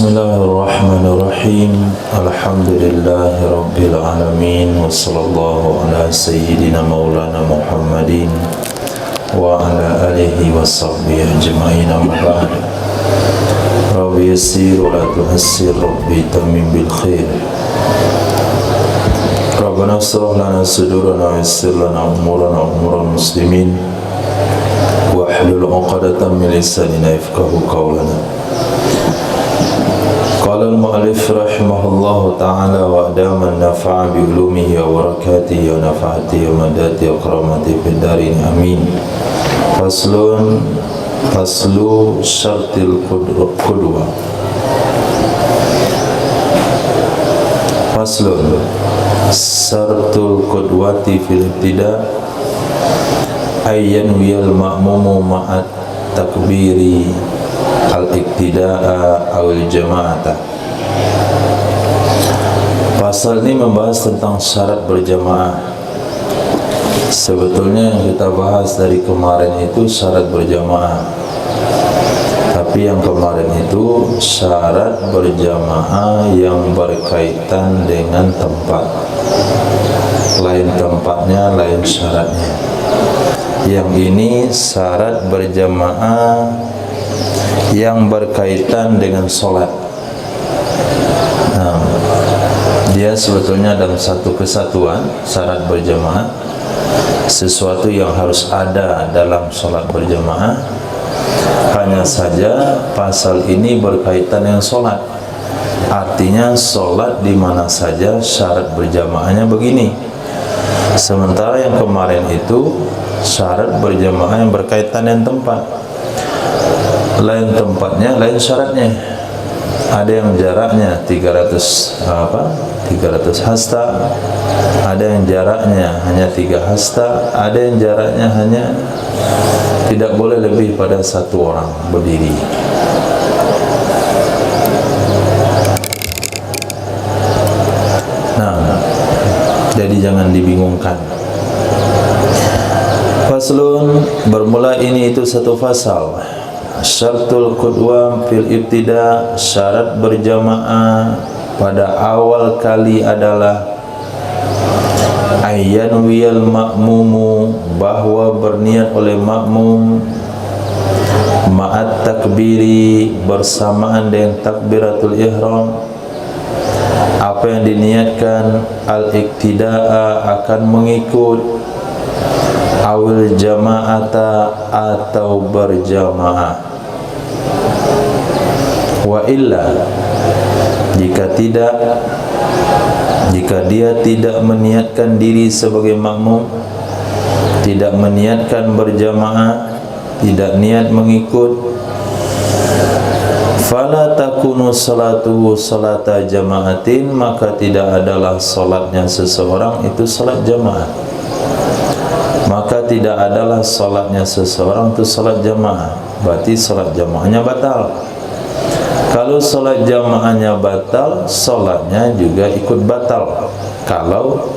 Bismillahirrahmanirrahim. Alhamdulillahi rabbil alamin. Wassallallahu ala sayyidina maulana Muhammadin wa ala alihi wa sahbihi ajma'in, amma ba'd. Rabbi yassir wa la tuhassir, Rabbi tamim bil khair. Rabbana asrah lana sudurana wa yassir lana umurana umural muslimin wa hlul 'uqdatam min lisanina yafqahu qawlana. Qala al-mu'allif rahimahullahu ta'ala wa adama an-nafa'a bi ulumihi wa barakatihi wa nafa'atihi wa madati wa karamati fid darin amin. Faslu syartil qudwa. Faslun syartul qudwati fil ibtida ayyan wiyal ma'mumu ma'at takbiri al-iqtida'a awil jama'ata. Pasal ini membahas tentang syarat berjamaah. Sebetulnya yang kita bahas dari kemarin itu syarat berjamaah, tapi yang kemarin itu syarat berjamaah yang berkaitan dengan tempat. Lain tempatnya, lain syaratnya. Yang ini syarat berjamaah yang berkaitan dengan sholat. Nah, dia sebetulnya dalam satu kesatuan. Syarat berjamaah sesuatu yang harus ada dalam sholat berjamaah. Hanya saja pasal ini berkaitan dengan sholat. Artinya sholat di mana saja syarat berjamaahnya begini. Sementara yang kemarin itu syarat berjamaah yang berkaitan dengan tempat. Lain tempatnya, lain syaratnya. Ada yang jaraknya 300 hasta, ada yang jaraknya hanya 3 hasta, ada yang jaraknya hanya tidak boleh lebih pada 1 orang berdiri. Nah, jadi jangan dibingungkan. Faslun, bermula ini itu satu fasal. Syartul qudwa fil ibtida, syarat berjamaah pada awal kali adalah ayyan wiyal ma'mumu, bahwa berniat oleh makmum ma'at takbiri, bersamaan dengan takbiratul ihram. Apa yang diniatkan? Al-iqtida'a, akan mengikut, awil jama'ata, atau berjamaah. Wa illa, jika dia tidak meniatkan diri sebagai makmum, tidak meniatkan berjamaah, tidak niat mengikut, fala takunu salatuhu salata jama'atin, maka tidak adalah salatnya seseorang itu salat jamaah. Maka tidak adalah salatnya seseorang itu salat jamaah. Berarti salat jamaahnya batal. Kalau salat jamaahnya batal, salatnya juga ikut batal. Kalau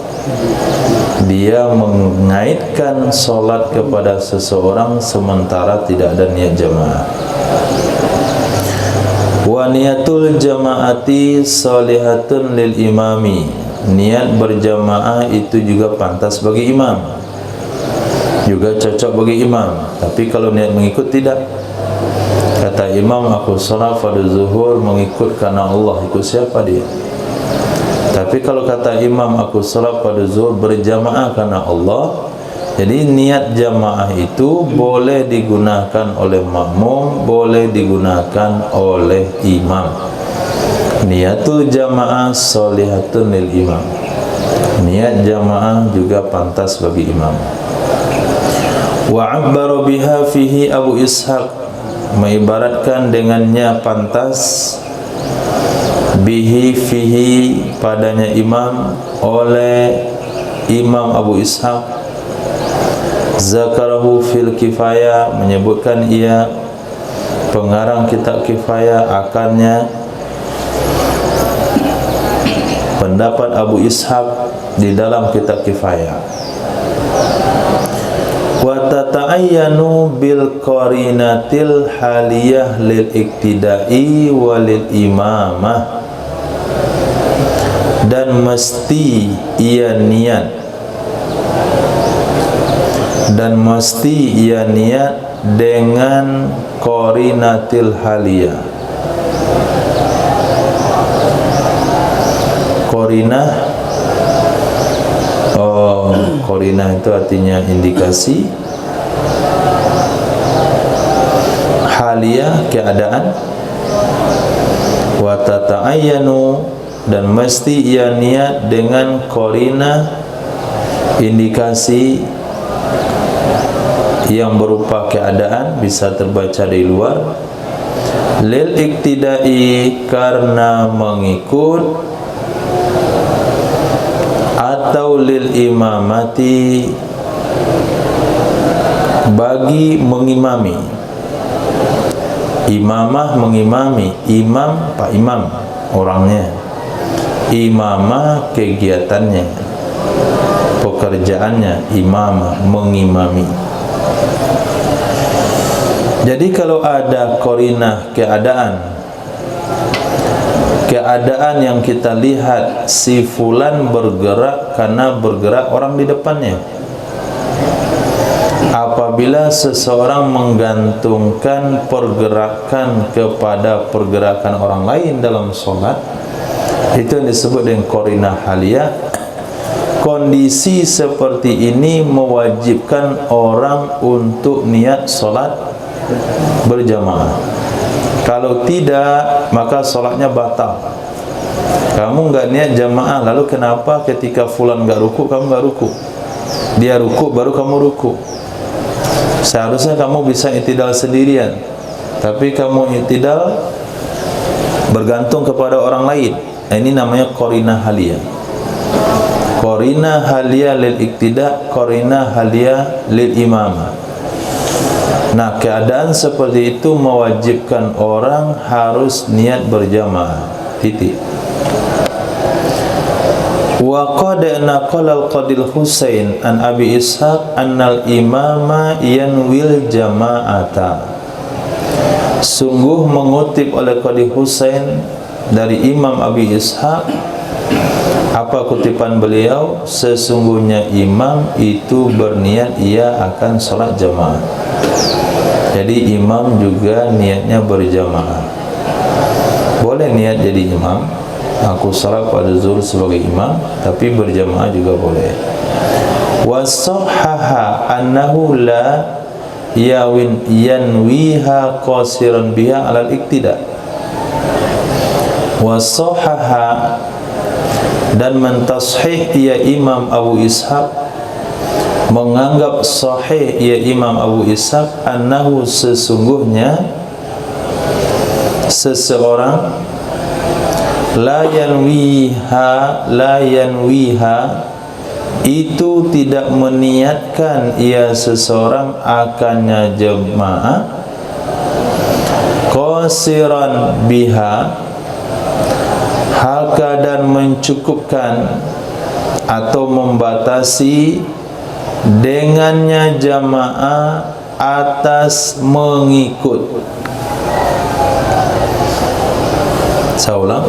dia mengaitkan salat kepada seseorang sementara tidak ada niat jamaah. Wa niyatul jama'ati salihatun lil imami, niat berjamaah itu juga pantas bagi imam, juga cocok bagi imam. Tapi kalau niat mengikut tidak. Kata imam, aku salat pada zuhur mengikut karena Allah, ikut siapa dia? Tapi kalau kata imam, aku salat pada zuhur berjamaah karena Allah, jadi niat jamaah itu boleh digunakan oleh makmum, boleh digunakan oleh imam. Niatul jamaah sholihatun lil imam, niat jamaah juga pantas bagi imam. Wa 'abbara biha fihi Abu Ishaq, mengibaratkan dengannya pantas, bihi fihi padanya imam, oleh Imam Abu Ishaq. Zakarahu fil kifayah, menyebutkan ia pengarang kitab kifayah akannya pendapat Abu Ishaq di dalam kitab kifayah. Wa tata'ayyanu bil qarinatil haliyah lil iktidai walil imamah, dan mesti ia niat dengan qarinatil haliyah. Qarinah itu artinya indikasi, haliyah keadaan, wa tata'ayyanu dan mesti ia niat dengan qarinah indikasi yang berupa keadaan, bisa terbaca dari luar, lil iktidai karena mengikut, atau lil imamati bagi mengimami. Imamah mengimami, imam pak imam orangnya, imamah kegiatannya, pekerjaannya, imamah mengimami. Jadi kalau ada qarinah keadaan yang kita lihat si fulan bergerak karena bergerak orang di depannya. Apabila seseorang menggantungkan pergerakan kepada pergerakan orang lain dalam solat, itu yang disebut dengan qarinah haliyah. Kondisi seperti ini mewajibkan orang untuk niat solat berjamaah. Kalau tidak, maka solatnya batal. Kamu enggak niat jamaah, lalu kenapa ketika fulan enggak ruku, kamu enggak ruku? Dia ruku, baru kamu ruku. Seharusnya kamu bisa i'tidal sendirian, tapi kamu i'tidal bergantung kepada orang lain. Nah, ini namanya qarinah haliyah. Qarinah haliyah lil iktida, qarinah haliyah lil imamah. Nah, keadaan seperti itu mewajibkan orang harus niat berjamaah. Titik. Wa qad naqala al-Qadil Husain an Abi Ishaq annal imama yanwil jama'ata. Sungguh mengutip oleh Qadi Husain dari Imam Abi Ishaq, apa kutipan beliau? Sesungguhnya imam itu berniat ia akan sholat jamaah. Jadi imam juga niatnya berjamaah. Boleh niat jadi imam, aku sholat pada zuhur sebagai imam, tapi berjamaah juga boleh. Wasahhaha annahu la yanwiha qasiran biha alal iktida. Wasahhaha dan mentashih ia Imam Abu Ishaq, menganggap sahih ia Imam Abu Ishaq, annahu sesungguhnya seseorang la yanwiha itu tidak meniatkan ia seseorang akannya jemaah, qasiran biha hal keadaan mencukupkan atau membatasi dengannya jamaah atas mengikut. Saya ulang.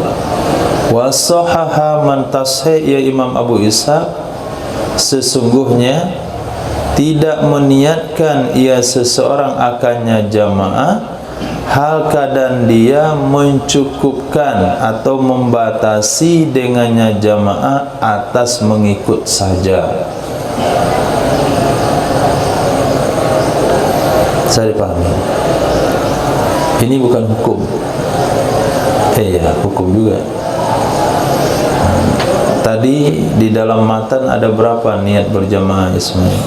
Wasahaha man tashih ya Imam Abu Ishaq, sesungguhnya tidak meniatkan ia seseorang akannya jamaah hal keadaan dia mencukupkan atau membatasi dengannya jamaah atas mengikut saja. Saya dipahami. Ini bukan hukum. Ya, hukum juga. Tadi di dalam matan ada berapa niat berjamaah Ismail?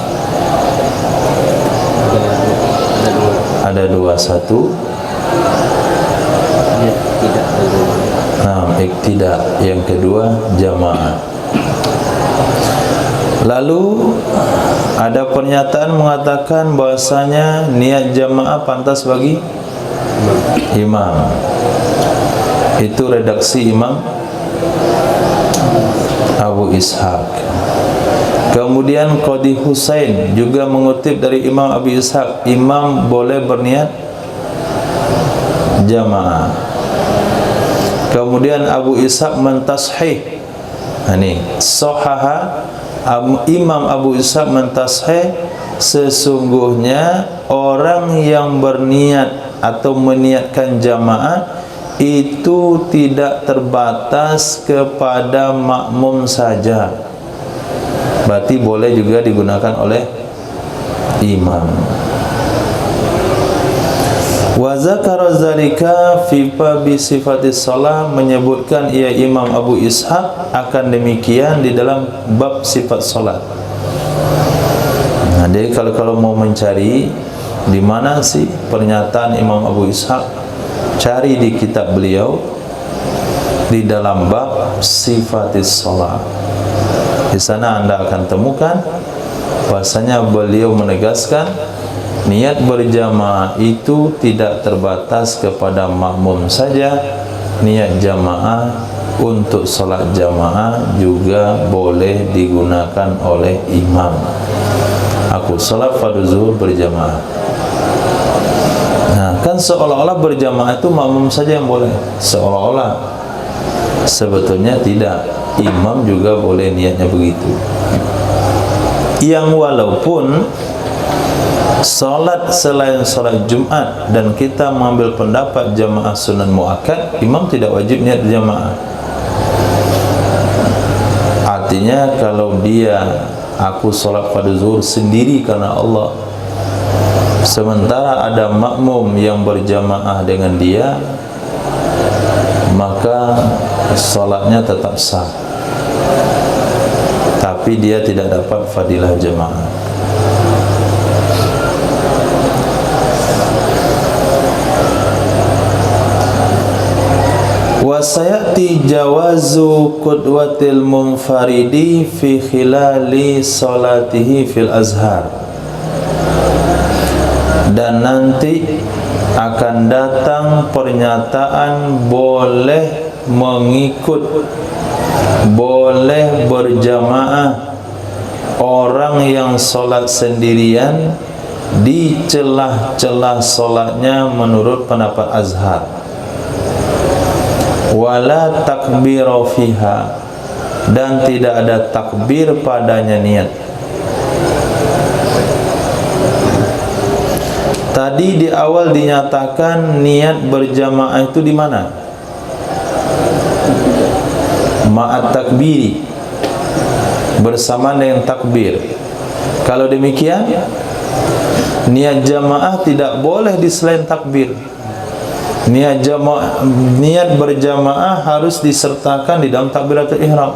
Ada dua. Satu iktida, yang kedua jamaah. Lalu ada pernyataan mengatakan bahasanya niat jamaah pantas bagi imam. Itu redaksi Imam Abu Ishaq. Kemudian Qadhi Husain juga mengutip dari Imam Abi Ishaq, imam boleh berniat jamaah. Kemudian Abu Ishaq mentashih, ini sahaha, Imam Abu Ishaq mentashih, sesungguhnya orang yang berniat atau meniatkan jamaah itu tidak terbatas kepada makmum saja, berarti boleh juga digunakan oleh imam. Wa zakara zalika fi babi sifatis shalah, menyebutkan ia Imam Abu Ishaq akan demikian di dalam bab sifat salat. Nah, jadi kalau mau mencari di mana sih pernyataan Imam Abu Ishaq, cari di kitab beliau di dalam bab sifatis shalah. Di sana Anda akan temukan bahasanya beliau menegaskan niat berjamaah itu tidak terbatas kepada makmum saja. Niat jamaah untuk salat jamaah juga boleh digunakan oleh imam. Aku salat fardhu zuhur berjamaah. Nah, kan seolah-olah berjamaah itu makmum saja yang boleh. Seolah-olah, sebetulnya tidak. Imam juga boleh niatnya begitu. Yang walaupun salat selain salat Jumat dan kita mengambil pendapat jamaah sunan muakkad, imam tidak wajib niat jamaah. Artinya kalau dia aku salat fardhu zuhur sendiri karena Allah, sementara ada makmum yang berjamaah dengan dia, maka salatnya tetap sah, tapi dia tidak dapat fadilah jamaah. Wa sayati jawazu qudwatil munfaridi fi khilali salatihi fil azhar, dan nanti akan datang pernyataan boleh mengikut, boleh berjamaah orang yang solat sendirian di celah-celah solatnya menurut pendapat Azhar. Wala takbiru fiha, dan tidak ada takbir padanya niat. Tadi di awal dinyatakan niat berjamaah itu di mana? Ma'at takbiri, bersama dengan takbir. Kalau demikian, niat jamaah tidak boleh di selain takbir. Niat berjamaah harus disertakan di dalam takbiratul ihram.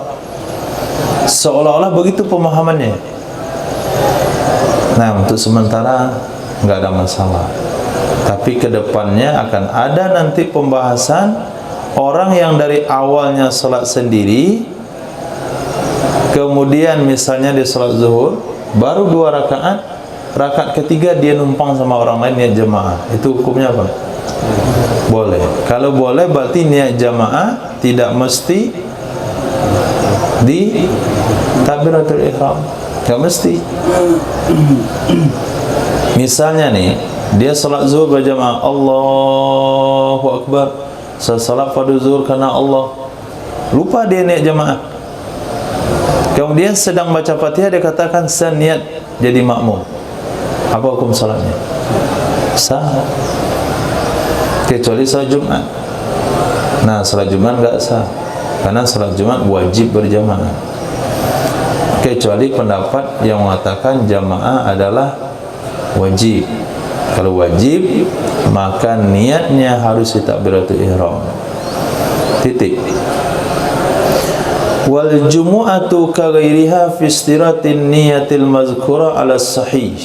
Seolah-olah begitu pemahamannya. Nah, untuk sementara enggak ada masalah. Tapi kedepannya akan ada nanti pembahasan orang yang dari awalnya salat sendiri, kemudian misalnya dia salat zuhur, baru 2 rakaat, rakaat ketiga dia numpang sama orang lain niat jamaah. Itu hukumnya apa? Boleh. Kalau boleh berarti niat jamaah tidak mesti di takbiratul ihram. Enggak mesti. Misalnya nih, dia salat zuhur berjamaah, Allahu Akbar, salat fardhu zuhur karena Allah, lupa dia niat jamaah. Kemudian sedang baca Fatihah dia katakan saya niat jadi makmum. Apa hukum salatnya? Sah. Kecuali salat Jumat. Nah, salat Jumat enggak sah, karena salat Jumat wajib berjamaah. Kecuali pendapat yang mengatakan jamaah adalah wajib. Kalau wajib, maka niatnya harus di takbiratul ihram. Titik. Wal jumu'atu ka ghairiha fi istiratin niyatil mazkura ala sahih.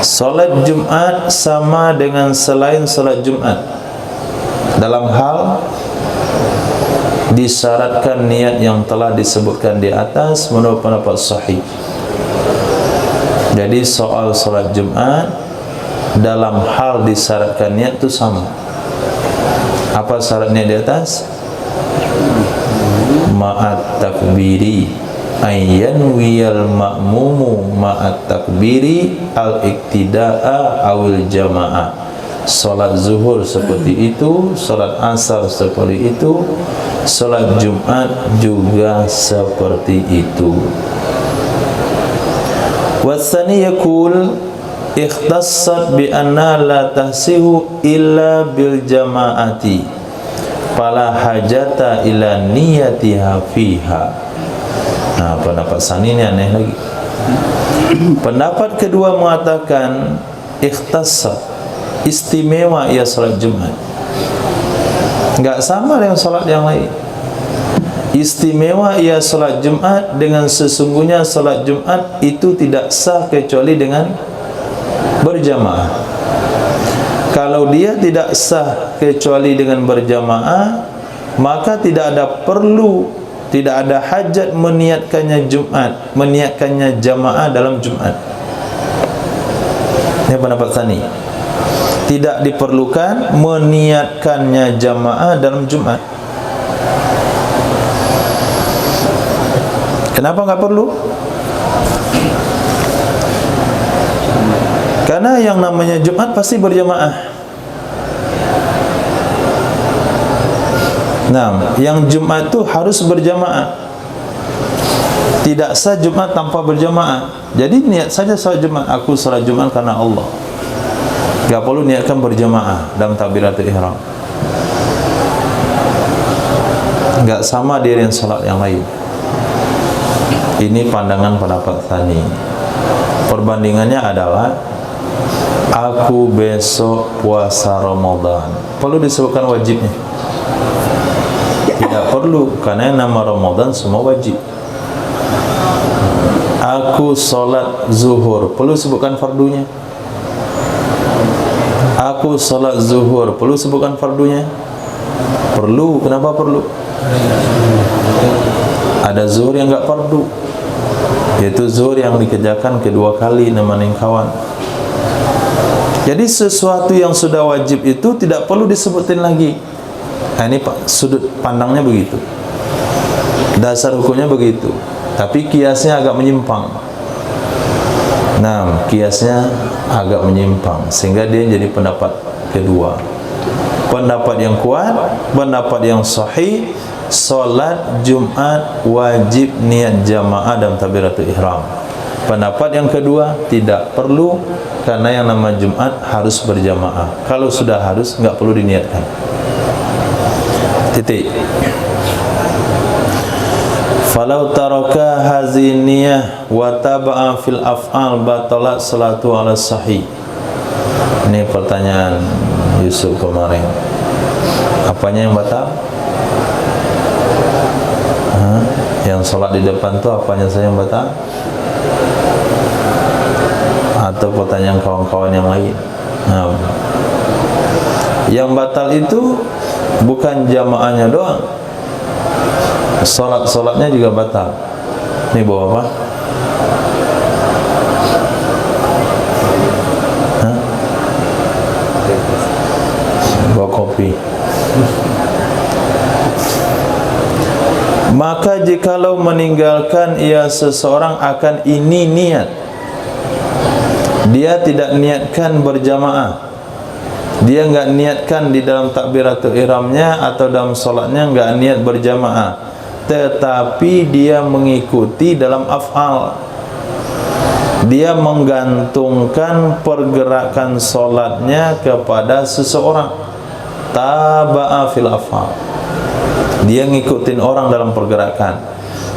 Salat Jumat sama dengan selain salat Jumat dalam hal disyaratkan niat yang telah disebutkan di atas menurut pendapat sahih. Jadi soal salat Jumat dalam hal disyaratkan niat itu sama. Apa syaratnya di atas? Ma'at takbiri, ayyanwiyal ma'mumu ma'at takbiri al-iktida'a awil jama'ah. Salat zuhur seperti itu, salat asar seperti itu, salat Jumat juga seperti itu. Wasani yaqul ikhtassat bi anna la tahsihu illa bil jama'ati fala hajata ila niyatiha fiha. Nah, pendapat sani ini aneh lagi. Pendapat kedua mengatakan ikhtassat, istimewa ia salat Jumat, enggak sama dengan salat yang lain. Istimewa ia salat Jumat dengan sesungguhnya salat Jumat itu tidak sah kecuali dengan berjamaah. Kalau dia tidak sah kecuali dengan berjamaah, maka tidak ada hajat meniatkannya Jumat, meniatkannya jamaah dalam Jumat. Ini pendapat Tsani. Tidak diperlukan meniatkannya jamaah dalam Jumat. Kenapa enggak perlu? Karena yang namanya Jumat pasti berjamaah. Nah, yang Jumat itu harus berjamaah. Tidak sah Jumat tanpa berjamaah. Jadi niat saja salat Jumat, aku salat Jumat karena Allah. Enggak perlu niatkan berjamaah dalam takbiratul ihram. Enggak sama dengan salat yang lain. Ini pandangan pendapat Tsani. Perbandingannya adalah aku besok puasa Ramadan. Perlu disebutkan wajibnya? Tidak perlu, karena nama Ramadan semua wajib. Aku sholat zuhur, perlu sebutkan fardunya? Aku sholat zuhur, perlu sebutkan fardunya? Perlu. Kenapa perlu? Ada zuhur yang enggak fardu, yaitu zuhur yang dikerjakan kedua kali nemenin kawan. Jadi sesuatu yang sudah wajib itu tidak perlu disebutin lagi. Nah, ini sudut pandangnya begitu, dasar hukumnya begitu. Tapi kiasnya agak menyimpang. Nah, kiasnya agak menyimpang sehingga dia jadi pendapat kedua. Pendapat yang kuat, pendapat yang sahih, salat Jumat wajib niat jamaah dalam takbiratul ihram. Pendapat yang kedua tidak perlu, karena yang nama Jumat harus berjamaah. Kalau sudah harus, enggak perlu diniatkan. Titik. Falau taraka haziniyah wa taba'a fil af'al batalat salatu ala sahih. Ini pertanyaan Yusuf kemarin. Apanya yang batal? Yang sholat di depan tuh apanya saja yang batal? Atau pertanyaan kawan-kawan yang lain? Nah, yang batal itu bukan jamaahnya doang, sholat-sholatnya juga batal. Ini bawa apa? Bawa kopi. Maka jikalau meninggalkan ia seseorang akan ini niat, dia tidak niatkan berjamaah, dia enggak niatkan di dalam takbiratul ihramnya atau dalam solatnya enggak niat berjamaah, tetapi dia mengikuti dalam af'al, dia menggantungkan pergerakan solatnya kepada seseorang, taba'a fil af'al, dia ngikutin orang dalam pergerakan,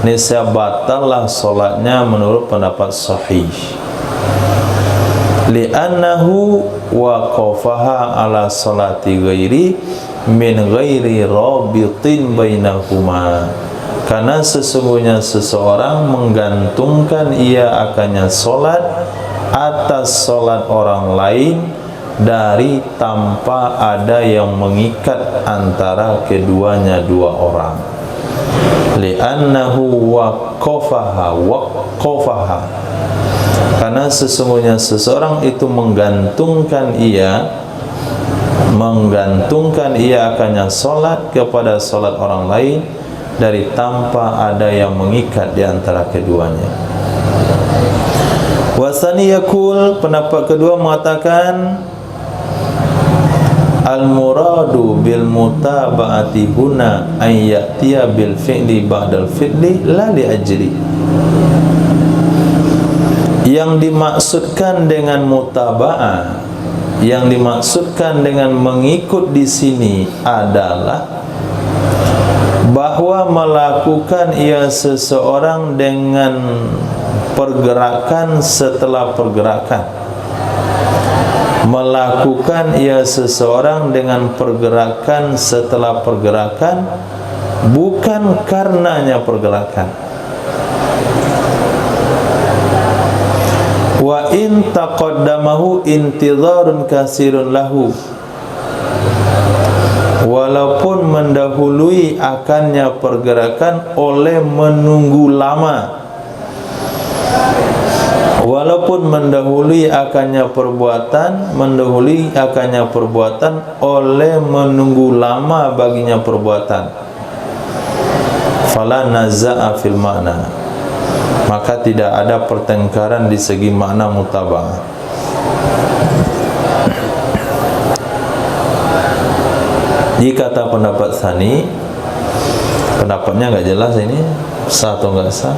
niscaya batallah solatnya menurut pendapat sahih. Li'annahu waqafaha ala salati ghairi min ghairi rabitin bainahuma, karena sesungguhnya seseorang menggantungkan ia akannya solat atas solat orang lain dari tanpa ada yang mengikat antara keduanya dua orang. Li'annahu waqafaha, karena sesungguhnya seseorang itu menggantungkan ia akannya solat kepada solat orang lain dari tanpa ada yang mengikat di antara keduanya. Wasani yakul, pendapat kedua mengatakan al-muradu bil mutaba'ati huna ay ya'tiya bil fi'li ba'dal fi'li la li ajli. Yang dimaksudkan dengan mutaba'ah, yang dimaksudkan dengan mengikut di sini adalah bahwa melakukan ia seseorang dengan pergerakan setelah pergerakan, melakukan ia seseorang dengan pergerakan setelah pergerakan, bukan karenanya pergerakan. Wa in taqaddamahu intidharun kasirun lahu, walaupun mendahului akannya pergerakan oleh menunggu lama, walaupun mendahului akannya perbuatan, mendahului akannya perbuatan oleh menunggu lama baginya perbuatan, fala naza'a fil makna, maka tidak ada pertengkaran di segi makna mutaba'ah. Jika kata pendapat Tsani, pendapatnya nggak jelas ini sah atau nggak sah.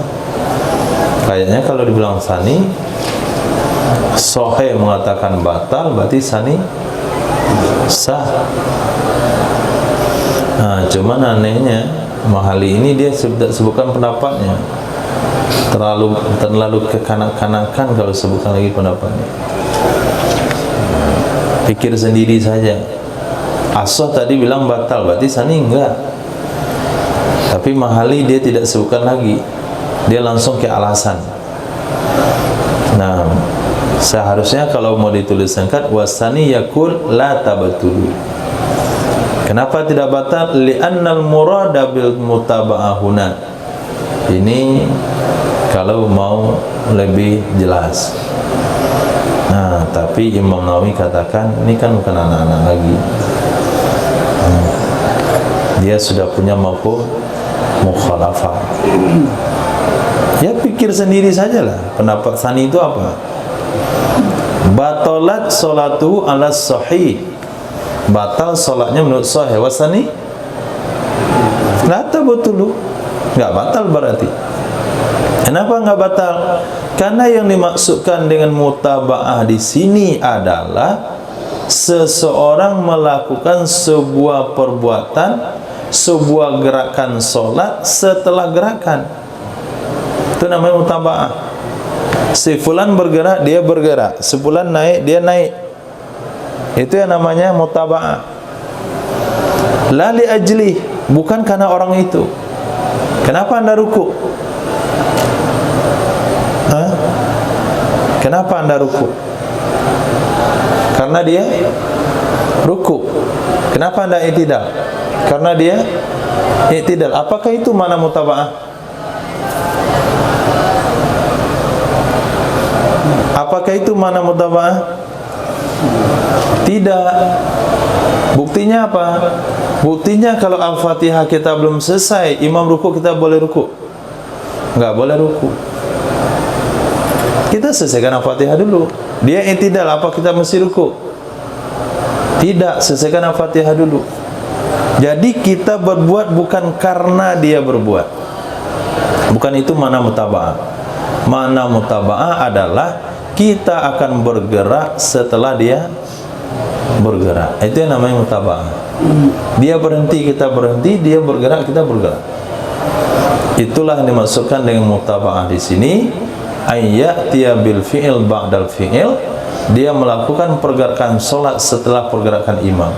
Kayaknya kalau dibilang Tsani, Sahih mengatakan batal, berarti Tsani sah. Nah, cuman anehnya Mahali ini dia sebutkan pendapatnya, terlalu kekanak-kanakan kalau sebutkan lagi pendapatnya. Pikir sendiri saja. Asoh tadi bilang batal, berarti Tsani enggak. Tapi Mahali dia tidak sebutkan lagi, dia langsung ke alasan. Nah, seharusnya kalau mau ditulis singkat, wasani yakul la tabatul. Kenapa tidak batal? Li'annal murada bil mutaba'ah huna. Ini kalau mau lebih jelas. Nah, tapi Imam Nawawi katakan ini kan bukan anak-anak lagi. Dia sudah punya mafhum mukhalafah. Ya pikir sendiri sajalah. Pendapat Tsani itu apa? Batalat salatuhu ala sahih. Batal salatnya menurut sahih. Wasani la tabtulu. Enggak batal berarti. Kenapa enggak batal? Karena yang dimaksudkan dengan mutaba'ah di sini adalah seseorang melakukan sebuah perbuatan, sebuah gerakan solat setelah gerakan. Itu namanya mutaba'ah. Si fulan bergerak, dia bergerak. Si fulan naik, dia naik. Itu yang namanya mutaba'ah. La li ajli, bukan karena orang itu. Kenapa Anda ruku? Hah? Kenapa Anda ruku? Karena dia ruku. Kenapa Anda i'tidal? Karena dia i'tidal. Apakah itu makna mutaba'ah? Apakah itu makna mutaba'ah? Tidak. Buktinya apa? Buktinya kalau Al-Fatihah kita belum selesai, imam ruku kita boleh ruku? Enggak boleh ruku. Kita selesaikan Al-Fatihah dulu. Dia i'tidal, apa kita mesti ruku? Tidak, selesaikan Al-Fatihah dulu. Jadi kita berbuat bukan karena dia berbuat. Bukan itu makna mutaba'ah. Makna mutaba'ah adalah kita akan bergerak setelah dia bergerak. Itu yang namanya mutaba'ah. Dia berhenti, kita berhenti, dia bergerak, kita bergerak. Itulah yang dimaksudkan dengan mutaba'ah di sini. Ayyatiya bil fi'il ba'dal fi'il. Dia melakukan pergerakan solat setelah pergerakan imam,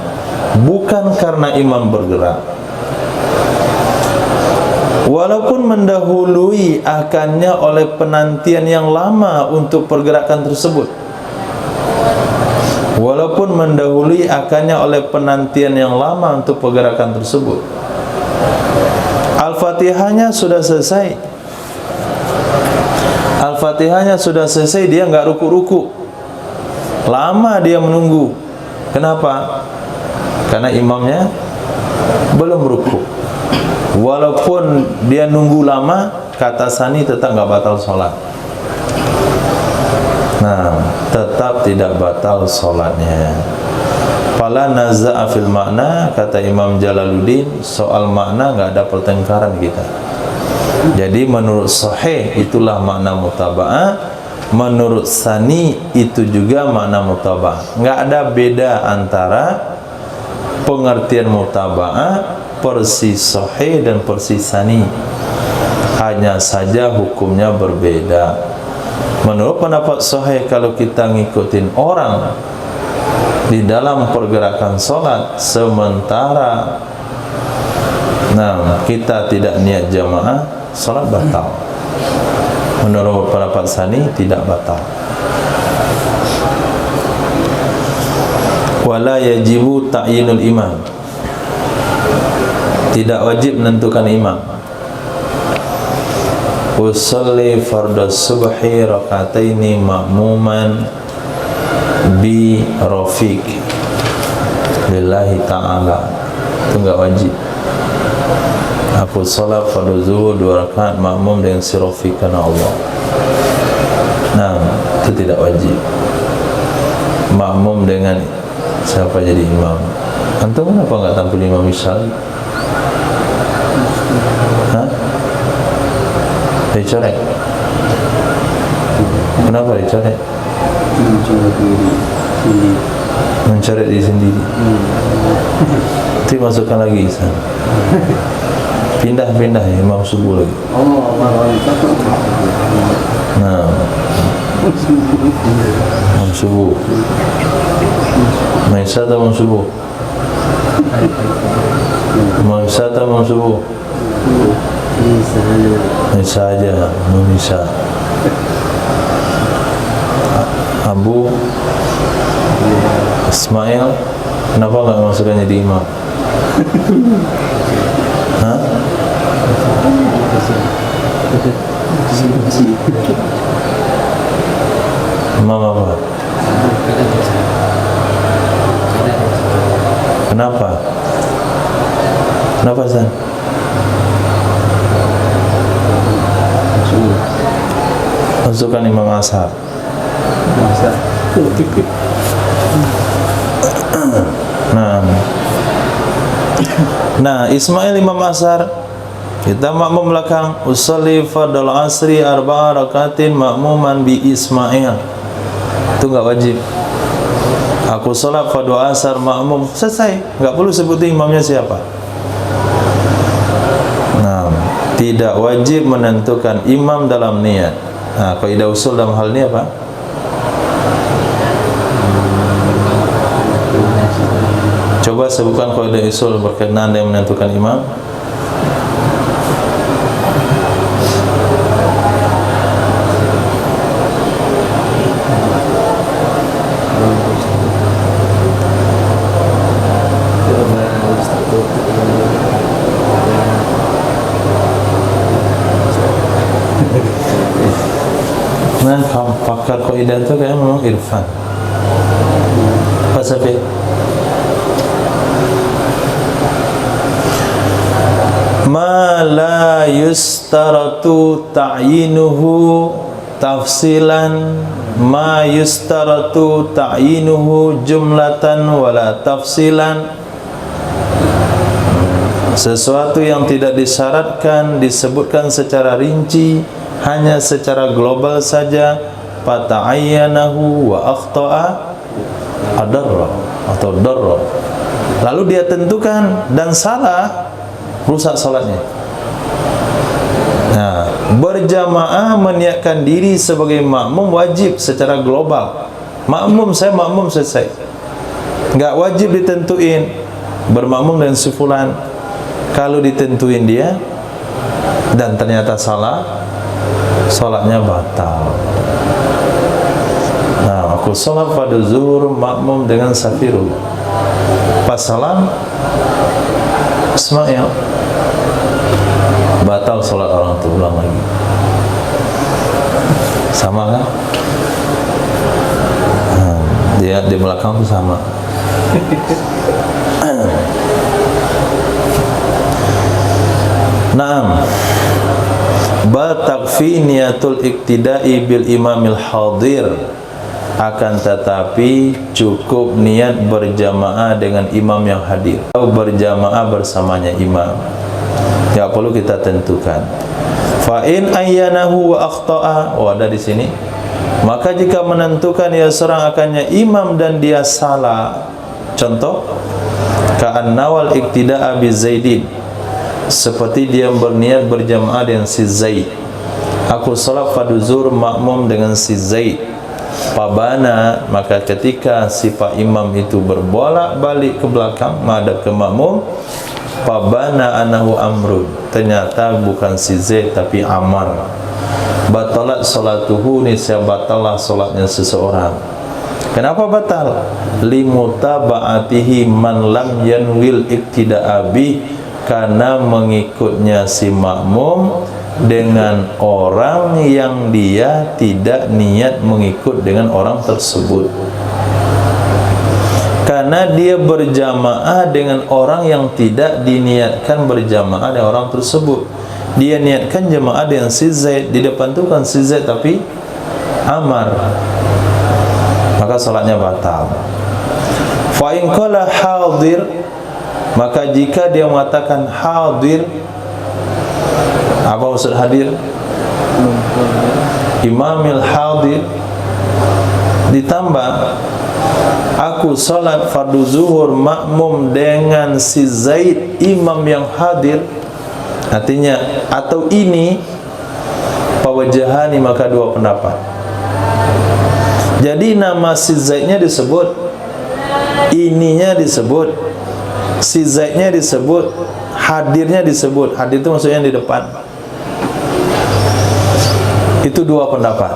bukan karena imam bergerak. Walaupun mendahului akannya oleh penantian yang lama untuk pergerakan tersebut. Walaupun mendahului akannya oleh penantian yang lama untuk pergerakan tersebut. Al-Fatihahnya sudah selesai. Al-Fatihahnya sudah selesai, dia enggak ruku-ruku. Lama dia menunggu. Kenapa? Karena imamnya belum ruku. walaupun dia nunggu lama, kata Sani tetap nggak batal sholat. Nah, tetap tidak batal sholatnya. Fala naza'a fil makna, kata Imam Jalaluddin, soal makna nggak ada pertengkaran kita. Jadi menurut sahih itulah makna mutaba'ah, menurut Sani itu juga makna mutaba'ah. Nggak ada beda antara pengertian mutaba'ah persis sahih dan persis Sani, hanya saja hukumnya berbeda. Menurut pendapat sahih, kalau kita ngikutin orang di dalam pergerakan sholat sementara kita tidak niat jamaah, sholat batal. Menurut pendapat Sani tidak batal. Wala yajibu ta'yinul imam, tidak wajib menentukan imam. Usalli fardhu subhi rakataini ma'muman bi rafiq lillahi ta'ala, itu enggak wajib. Aku salat fardhu zuhur 2 rakaat makmum dengan si rafiq karena Allah. Nah, itu tidak wajib. Makmum dengan siapa jadi imam? Antum kenapa enggak tampil imam misal? Hah? Dicoret? Kenapa dicoret? Mencoret diri sendiri. Nanti masukkan lagi sana. Pindah-pindah ya, imam subuh lagi. Nah, imam subuh. Maisa atau imam subuh? Maisa atau imam subuh? Maisa aja, Maisa. Abu Ismail, kenapa nggak masukkan jadi imam? Hah? Imam apa? Kenapa? Kenapa San? Masukkan Imam Ashar. Nah, Ismail Imam Ashar, kita makmum belakang. Usalli fardal asri 4 rakaatin makmuman bi Ismail, itu enggak wajib. Aku salat fardhu asar makmum, selesai, enggak perlu sebutin imamnya siapa. Nah, tidak wajib menentukan imam dalam niat. Nah, kaidah usul dalam hal ini apa? Coba sebutkan kaidah usul berkenaan dengan menentukan imam. Nah, pakar kaidah itu kayak memang Irfan. Apa Safi? Ma la yustaratu ta'yinuhu tafsilan, ma yustaratu ta'yinuhu jumlatan wala tafsilan. Sesuatu yang tidak disyaratkan disebutkan secara rinci, hanya secara global saja. Fata'ayyanahu wa akhta'a adarra atau darra, lalu dia tentukan dan salah, rusak salatnya. Nah, berjamaah meniatkan diri sebagai makmum wajib secara global. Makmum saya makmum selesai, nggak wajib ditentuin bermakmum dengan si fulan. Kalau ditentuin dia dan ternyata salah, salatnya batal. Nah, aku salat pada zuhur makmum dengan Safirul, pas salam Ismail, batal salat orang itu, ulang lagi. Sama kan? Dia di belakang itu sama. Naam, bal takfi niyatul iktida'i bil imamil hadir, akan tetapi cukup niat berjamaah dengan imam yang hadir atau berjamaah bersamanya imam. Ya perlu kita tentukan. Fa in ayyanahu wa akhta'a, ada di sini. Maka jika menentukan ia seorang akannya imam dan dia salah, contoh ka'annawal iktida'a bi Zaidin, seperti dia berniat berjamaah dengan si Zaid. Aku salat faduzur makmum dengan si Zaid. Pabana, maka ketika si pak imam itu berbolak-balik ke belakang menghadap ke makmum, pabana anahu amrun, ternyata bukan si Zaid tapi Ammar. Batalat salatuhu, nisya batalah salatnya seseorang. Kenapa batal? Limutaba'atihi man lam yanwil iktida'a bih, karena mengikutnya si makmum dengan orang yang dia tidak niat mengikut dengan orang tersebut. Karena dia berjamaah dengan orang yang tidak diniatkan berjamaah dengan orang tersebut. Dia niatkan jamaah dengan si Zaid, di depan itu kan si Zaid tapi Ammar, maka salatnya batal. Fa in qala hadir, maka jika dia mengatakan hadir, apa maksud hadir? Imamil hadir, ditambah aku salat fardu zuhur makmum dengan si Zaid imam yang hadir, artinya atau ini pawajahani, maka dua pendapat. Jadi nama si Zaidnya disebut, ininya disebut, si Zaidnya disebut, hadirnya disebut. Hadir itu maksudnya di depan. Itu dua pendapat.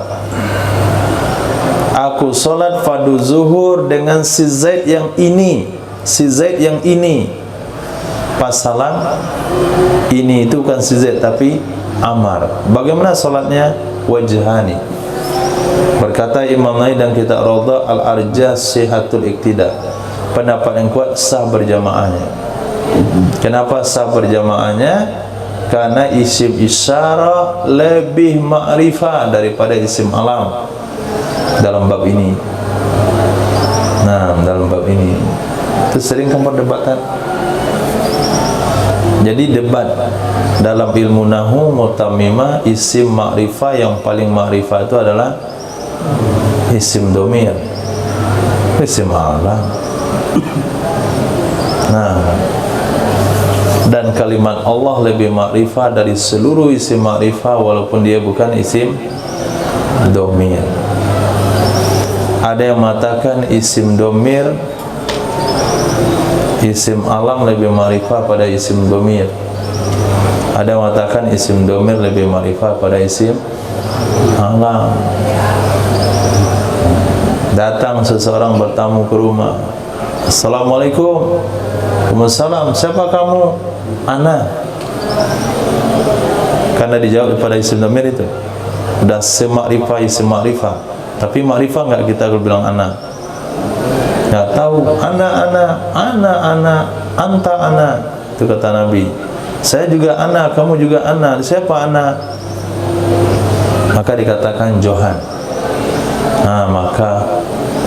Aku salat fardu zuhur dengan si Zaid yang ini, si Zaid yang ini. Pas salam, ini itu kan si Zaid tapi Ammar. Bagaimana salatnya? Wajhani. Berkata Imam Nawawi dan kitab Raudhah al-Arjah sihatul iktida, pendapat yang kuat sah berjamaahnya. Kenapa sah berjamaahnya? Karena isim isyarah lebih ma'rifah daripada isim alam dalam bab ini. Nah, dalam bab ini itu sering kan perdebatan. Jadi debat dalam ilmu nahwu mutammimah, isim ma'rifah yang paling ma'rifah itu adalah isim domir, isim alam. Nah, dan kalimat Allah lebih ma'rifah dari seluruh isim ma'rifah walaupun dia bukan isim domir. Ada yang mengatakan isim domir, isim alam lebih ma'rifah pada isim domir. Ada yang mengatakan isim domir lebih ma'rifah pada isim alam. Datang seseorang bertamu ke rumah, Assalamualaikum. Waalaikumsalam. Siapa kamu? Ana. Karena dijawab pada isim domir itu udah semakrifah, isim makrifah. Tapi makrifah enggak kita bilang ana? Enggak tahu. Ana, anta ana. Itu kata Nabi. Saya juga ana, kamu juga ana. Siapa ana? Maka dikatakan Johan. Nah, maka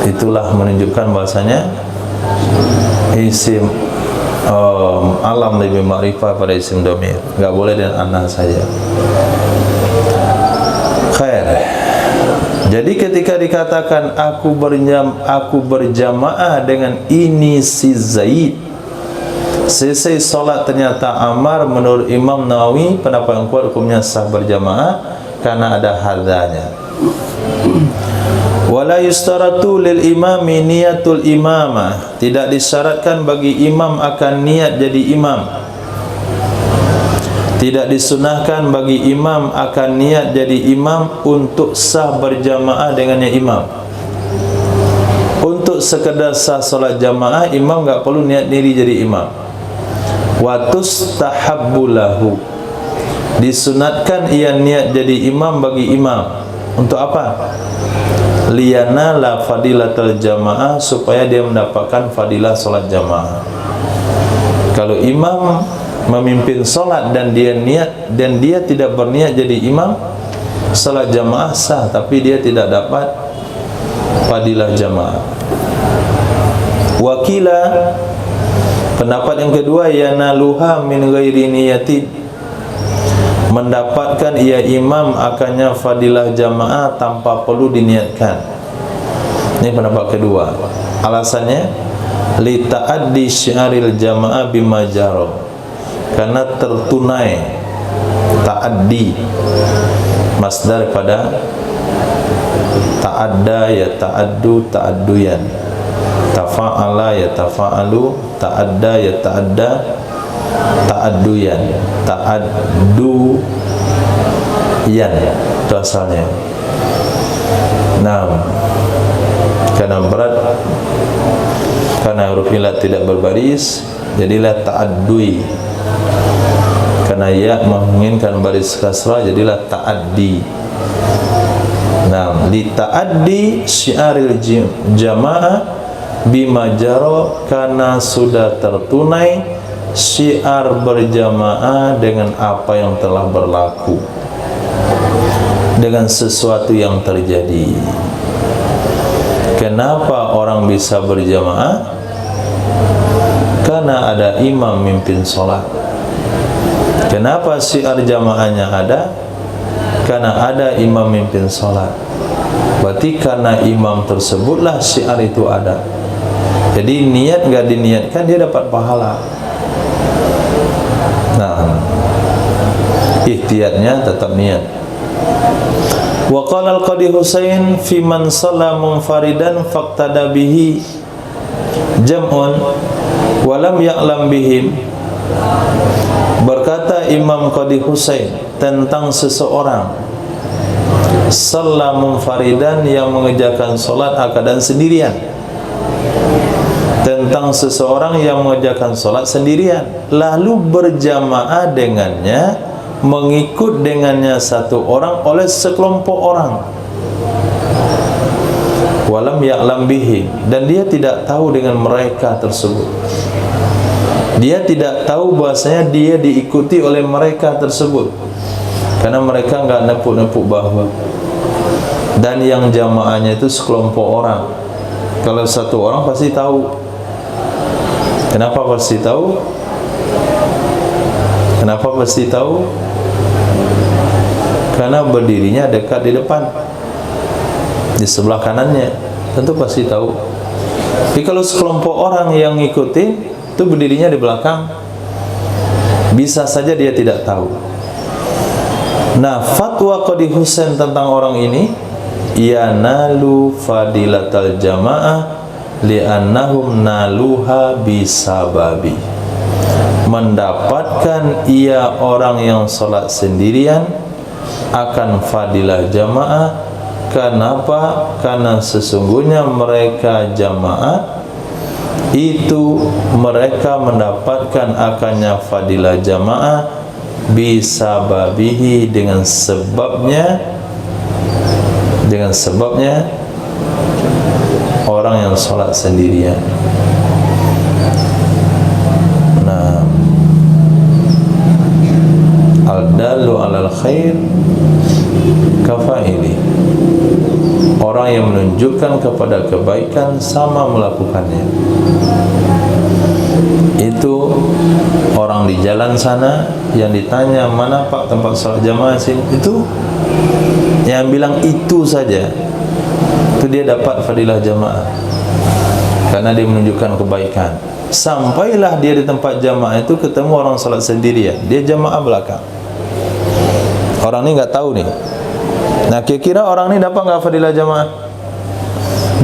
itulah menunjukkan bahasanya isim alam lebih ma'rifah pada isim domir. Enggak boleh dengan ana saja. Khair. Jadi ketika dikatakan aku berjamaah dengan ini si Zaid, selesai salat ternyata Ammar, menurut Imam Nawawi pendapat yang kuat hukumnya sah berjamaah karena ada hadanya. Wala yustaratu lil imami niyatul imamah, tidak disyaratkan bagi imam akan niat jadi imam. Tidak disunahkan bagi imam akan niat jadi imam untuk sah berjamaah dengannya imam. Untuk sekedar sah solat jamaah, imam enggak perlu niat diri jadi imam. Wa tustahabbu lahu, disunatkan ia niat jadi imam bagi imam. Untuk apa? Liyana la fadilatul jamaah, supaya dia mendapatkan fadilah solat jamaah. Kalau imam memimpin solat dan dia tidak berniat jadi imam, salat jamaah sah, tapi dia tidak dapat fadilah jamaah. Wakila, pendapat yang kedua, yanaluha min ghairi niyatin, mendapatkan ia imam akannya fadilah jamaah tanpa perlu diniatkan. Ini pendapat kedua. Alasannya li ta'addi syiaril jamaah bima jaro, karena tertunai ta'addi, masdar pada ta'adda ya ta'addu ta'adduyan, tafa'ala ya tafa'alu, ta'adda ya ta'adda ta'adduyan, ta'adduyan, itu asalnya. Nah, karena berat, karena huruf ilat tidak berbaris, jadilah ta'addui. Karena ya menginginkan baris kasrah, jadilah ta'addi. Nah, li ta'addi syiaril jamaah bima jaro, karena sudah tertunai syiar berjamaah dengan apa yang telah berlaku, dengan sesuatu yang terjadi. Kenapa orang bisa berjamaah? Karena ada imam mimpin sholat. Kenapa syiar jamaahnya ada? Karena ada imam mimpin sholat. Berarti karena imam tersebutlah syiar itu ada. Jadi niat nggak diniatkan dia dapat pahala. Nah, ihtiyatnya tetap niat. Wa qala al-Qadi Husain fi man shalla munfaridan faqtada bihi jam'un wa lam ya'lam bihim. Berkata Imam Qadi Husain tentang seseorang shalla munfaridan, yang mengerjakan salat keadaan sendirian. Tentang seseorang yang mengerjakan salat sendirian lalu berjamaah dengannya, mengikut dengannya satu orang oleh sekelompok orang, walam ya'lam bihi, dan dia tidak tahu dengan mereka tersebut. Dia tidak tahu bahasanya dia diikuti oleh mereka tersebut, karena mereka enggak nepuk-nepuk bahu. Dan yang jamaahnya itu sekelompok orang. Kalau satu orang pasti tahu. Kenapa pasti tahu? Kenapa pasti tahu? Karena berdirinya dekat di depan, di sebelah kanannya, tentu pasti tahu. Tapi kalau sekelompok orang yang ngikutin, itu berdirinya di belakang, bisa saja dia tidak tahu. Nah, fatwa Qadi Husain tentang orang ini, yanalu fadilatal jamaah li'annahum naluha bisababi, mendapatkan ia orang yang sholat sendirian akan fadilah jamaah. Kenapa? Karena sesungguhnya mereka jamaah itu mereka mendapatkan akannya fadilah jamaah bisababihi, dengan sebabnya orang yang sholat sendirian. Nah, al-dalu alal khair kafaili, orang yang menunjukkan kepada kebaikan sama melakukannya. Itu orang di jalan sana yang ditanya, mana Pak tempat sholat jamaah sih? Itu yang bilang itu saja, itu dia dapat fadilah jamaah, karena dia menunjukkan kebaikan. Sampailah dia di tempat jamaah itu ketemu orang sholat sendirian, dia jamaah belakang. Orang ini nggak tahu nih. Nah, kira-kira orang ini dapat nggak fadilah jamaah?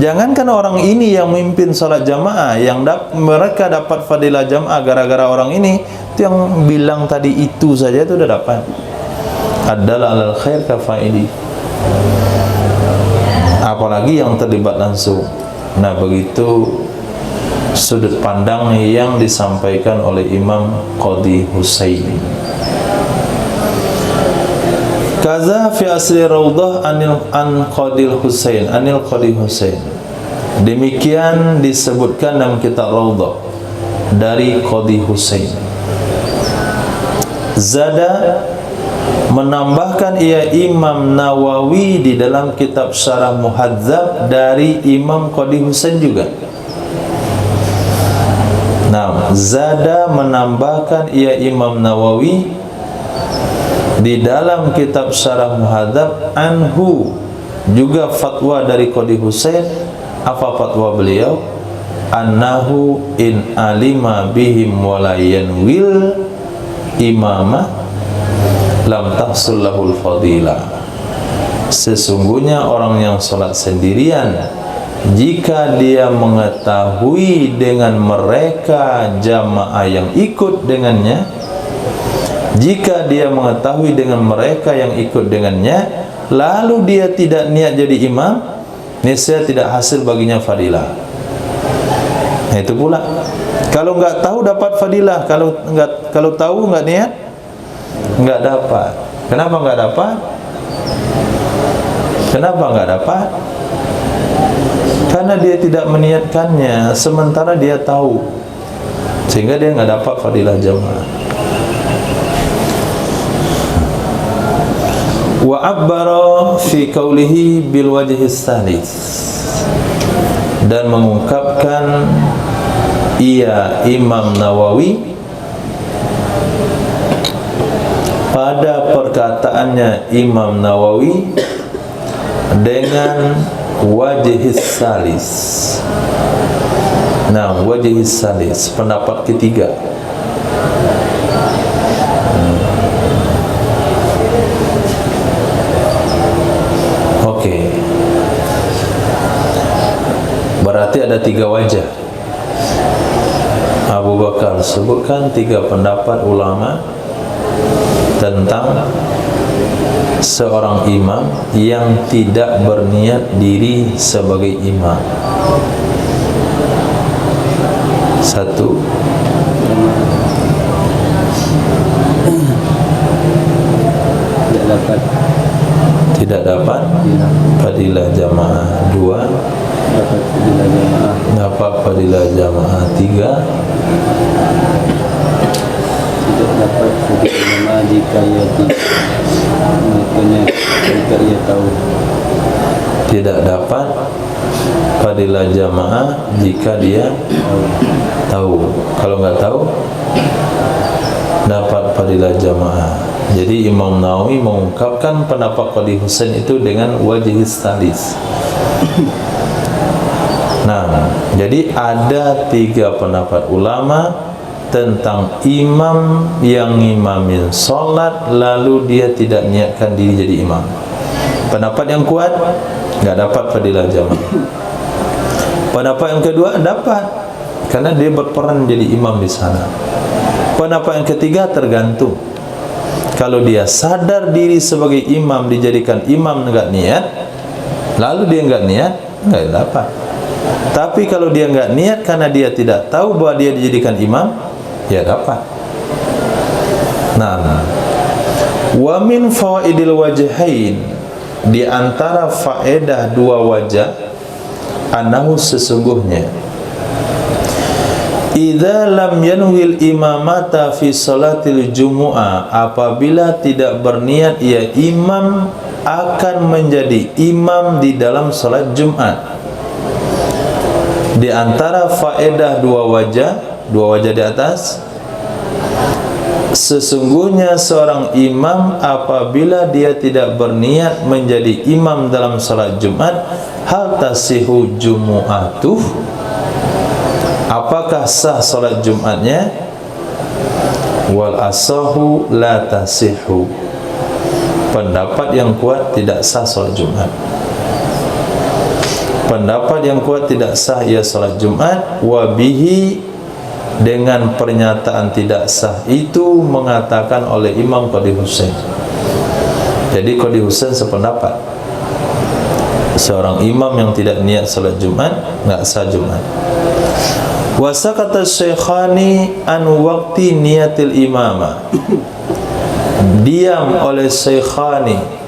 Jangankan orang ini yang memimpin sholat jamaah, yang mereka dapat fadilah jamaah gara-gara orang ini, itu yang bilang tadi itu saja itu udah dapat. Adalah alal khair kafaili, apalagi yang terlibat langsung. Nah, begitu sudut pandang yang disampaikan oleh Imam Qadi Husain. Kaza fi asli Raudhah an Qadil Husain, anil Qadi Husain. Demikian disebutkan dalam kitab Raudhah dari Qadi Husain. Zada menambahkan ia Imam Nawawi di dalam kitab Syarah Muhadzab dari Imam Qadi Husain juga. Nah, zada menambahkan ia Imam Nawawi di dalam kitab Syarah Muhadzab anhu juga fatwa dari Qadi Husain. Apa fatwa beliau? Annahu in alima bihim walayan wil imamah lam tahsul lahul fadilah. Sesungguhnya orang yang sholat sendirian, jika dia mengetahui dengan mereka jamaah yang ikut dengannya, jika dia mengetahui dengan mereka yang ikut dengannya, lalu dia tidak niat jadi imam, niscaya tidak hasil baginya fadilah. Nah, itu pula. Kalau nggak tahu dapat fadilah, kalau tahu nggak niat, nggak dapat. Kenapa nggak dapat? Kenapa nggak dapat? Karena dia tidak meniatkannya, sementara dia tahu, sehingga dia nggak dapat fadilah jamaah. Wa abbara fi qawlihi bil wajhi tsalits, dan mengungkapkan ia Imam Nawawi pada perkataannya Imam Nawawi dengan wajhis salis. Nah, wajhis salis, pendapat ketiga. Oke. Berarti ada 3 wajah. Abu Bakar sebutkan 3 pendapat ulama tentang seorang imam yang tidak berniat diri sebagai imam. 1, tidak dapat fadilah jamaah. 2, dapat fadilah jamaah. 3, tidak dapat fadilah jamaah jika ia tahu. Tidak dapat fadilah jamaah jika dia tahu. Kalau nggak tahu, dapat fadilah jamaah. Jadi Imam Nawawi mengungkapkan pendapat Qadi Husain itu dengan wajhis talis. Nah, jadi ada 3 pendapat ulama tentang imam yang imamin sholat lalu dia tidak niatkan diri jadi imam. Pendapat yang kuat, nggak dapat fadilah jamaah. Pendapat yang kedua, dapat, karena dia berperan jadi imam di sana. Pendapat yang ketiga, tergantung. Kalau dia sadar diri sebagai imam, dijadikan imam nggak niat, lalu dia nggak niat, nggak dapat. Tapi kalau dia nggak niat karena dia tidak tahu bahwa dia dijadikan imam, ya dapat. Nah, wa min fawaidil wajhain, di antara faedah 2 wajah, anahu sesungguhnya idza lam yanwil imamata fi salatil jumu'ah, apabila tidak berniat ia imam akan menjadi imam di dalam salat Jumat. Di antara faedah 2 wajah di atas, sesungguhnya seorang imam apabila dia tidak berniat menjadi imam dalam salat Jumat, hal tasihu jumu'atuh, apakah sah salat Jumatnya? Wal asahu la tasihu, pendapat yang kuat tidak sah salat Jumat. Pendapat yang kuat tidak sah ia salat Jumat. Wabihi, dengan pernyataan tidak sah itu mengatakan oleh Imam Qadi Husain. Jadi Qadi Husain sependapat, seorang imam yang tidak niat salat Jumat nggak sah Jumat. Wasakata Syekhani an waqti niyatil imamah, diam oleh Syekhani.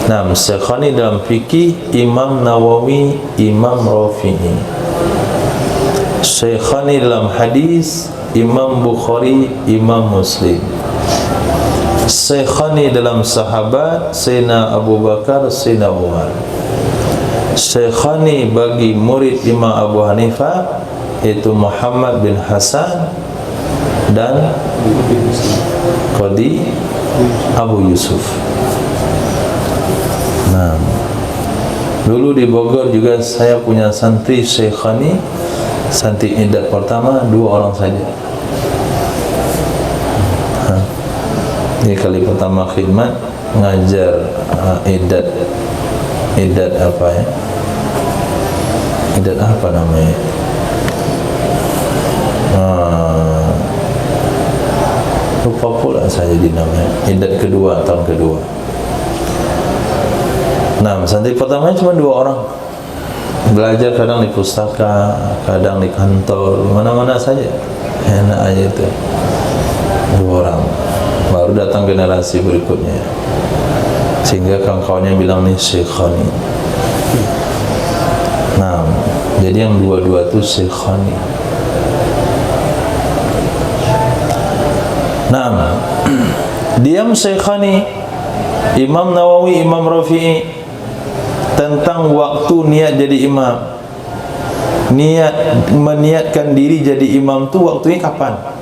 Nah, Syekhani dalam fikih Imam Nawawi, Imam Rafi'i. Syekhani dalam hadis Imam Bukhari, Imam Muslim. Syekhani dalam sahabat Sayyidina Abu Bakar, Sayyidina Umar. Syekhani bagi murid Imam Abu Hanifah yaitu Muhammad bin Hasan dan Qadi Abu Yusuf. Nah, dulu di Bogor juga saya punya santri Syekhani. Santri iddat pertama 2 orang saja. Ini kali pertama khidmat ngajar iddat apa ya? Iddat apa namanya? Lupa pula saya di namanya. Iddat kedua, tahun kedua. Nah, santri pertama cuma 2 orang. Belajar kadang di pustaka, kadang di kantor, mana-mana saja. Enak aja itu. 2 orang. Baru datang generasi berikutnya. Sehingga kawan-kawannya bilang nih Syekhani. Nah, jadi yang 2 itu Syekhani. Nah, diam Syekhani Imam Nawawi, Imam Rafi'i tentang waktu niat jadi imam. Meniatkan diri jadi imam tu waktunya kapan?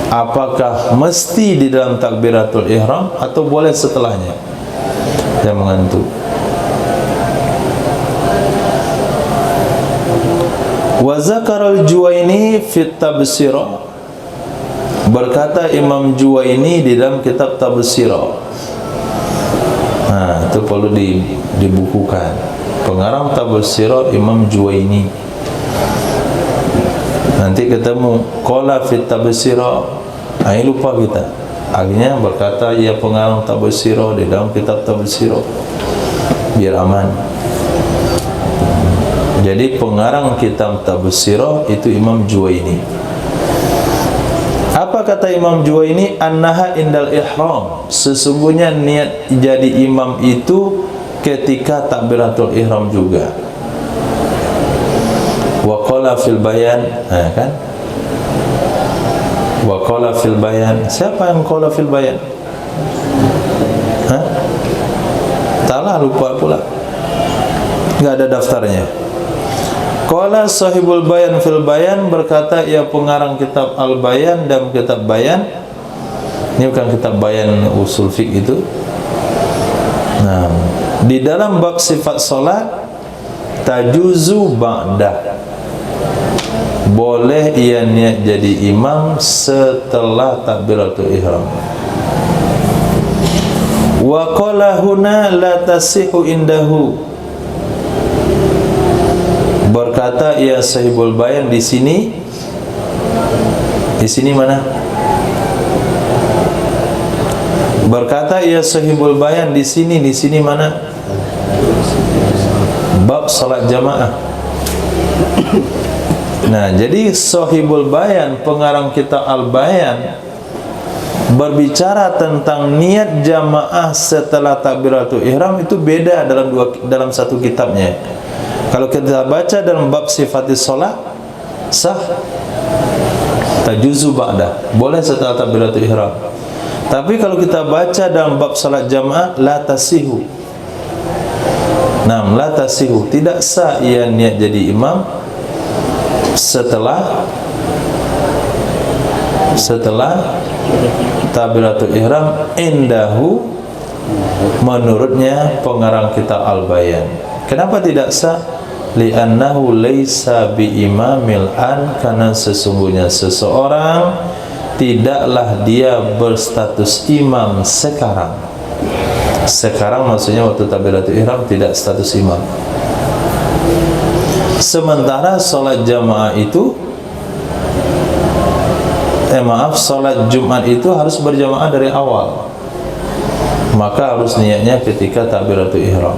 Apakah mesti di dalam takbiratul ihram atau boleh setelahnya? Yang mengantuk. Wa zakarul Juwaini fit tabsirah. Berkata Imam Juwaini di dalam kitab Tabsirah. Nah, itu perlu dibukukan. Pengarang Tabsirah Imam Juwaini. Nanti ketemu qala fit Tabsirah. Ai lupa kita. Akhirnya berkata ya pengarang Tabsirah di dalam kitab Tabsirah. Biar aman. Jadi pengarang kitab Tabsirah itu Imam Juwaini. Apa kata Imam Juwaini? Annaha indal ihram. Sesungguhnya niat jadi imam itu ketika takbiratul ihram juga. Wa qala fil bayan, kan? Wa qala fil bayan. Siapa yang qala fil bayan? Taklah, lupa pula. Enggak ada daftarnya. Qala sahibul bayan fil bayan, berkata ia pengarang kitab Al-Bayan dan kitab Bayan. Ini bukan kitab Bayan usul fiqh itu. Nah, di dalam bab sifat salat tajuzu ba'da. Boleh ia niat jadi imam setelah takbiratul ihram. Wa qala huna la tasihu indahu. Berkata ia sahibul bayan di sini. Di sini mana? Berkata ia sahibul bayan di sini. Di sini mana? Bab salat jamaah. Nah, jadi sahibul bayan, pengarang kitab Al-Bayan, berbicara tentang niat jamaah setelah takbiratul ihram itu beda dalam satu kitabnya. Kalau kita baca dalam bab sifatis sholat sah, tajuzu ba'da, boleh setelah takbiratul ihram. Tapi kalau kita baca dalam bab salat jamaah la tasihu. Nah, la tasihu, tidak sah ia niat jadi imam setelah takbiratul ihram indahu, menurutnya pengarang kitab Al-Bayan. Kenapa tidak sah? Li'annahu laisa biimamil an, karena sesungguhnya seseorang tidaklah dia berstatus imam sekarang. Sekarang maksudnya waktu takbiratul ihram tidak status imam. Sementara salat jamaah itu salat Jumat itu harus berjamaah dari awal. Maka harus niatnya ketika takbiratul ihram.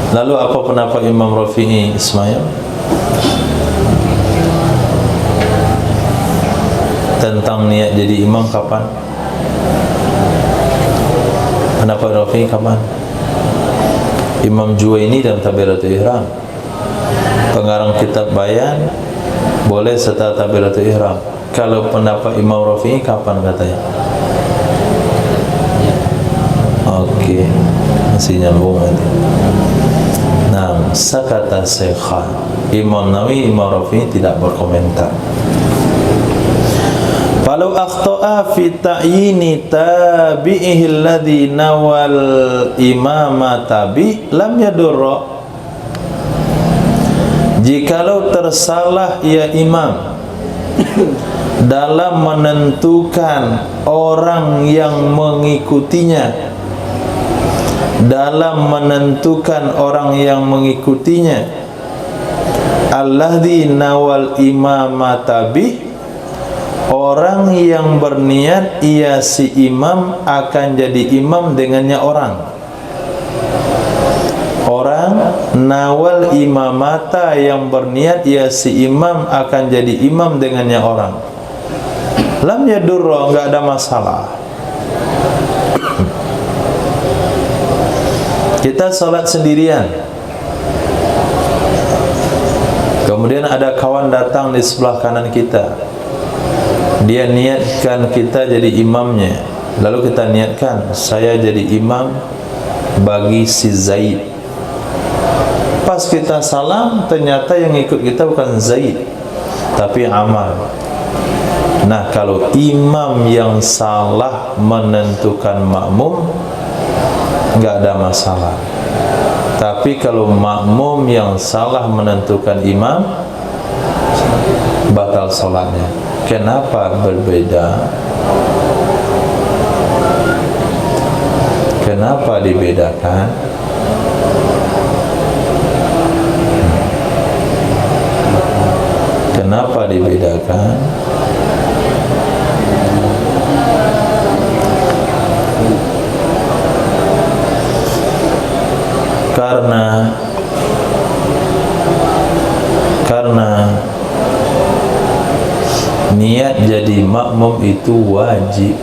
Lalu apa pendapat Imam Rafi'i Ismail tentang niat jadi imam kapan? Pendapat Rafi'i kapan? Imam Juwaini dalam Takbiratul Ihram. Pengarang kitab Bayan boleh setelah Takbiratul Ihram. Kalau pendapat Imam Rafi'i kapan katanya? Oke, masih nyambung nanti. Nah, sakata Syekhan. Imam Nawawi, Imam Rafi'i tidak berkomentar. Falau akhta'a fi ta'yini tabi'ihi alladhi nawal imama tabi' lam yadurra. Jikalau tersalah ia imam dalam menentukan orang yang mengikutinya, dalam menentukan orang yang mengikutinya, alladzi nawal imama tabi, orang yang berniat ia si imam akan jadi imam dengannya orang. Orang nawal imamata yang berniat ia si imam akan jadi imam dengannya orang. Lam yadurra, enggak ada masalah. Kita salat sendirian, kemudian ada kawan datang di sebelah kanan kita, dia niatkan kita jadi imamnya, lalu kita niatkan saya jadi imam bagi si Zaid. Pas kita salam, ternyata yang ikut kita bukan Zaid tapi Ammar. Nah, kalau imam yang salah menentukan makmum, enggak ada masalah. Tapi kalau makmum yang salah menentukan imam, batal salatnya. Kenapa berbeda? Kenapa dibedakan? Kenapa dibedakan? Karena niat jadi makmum itu wajib.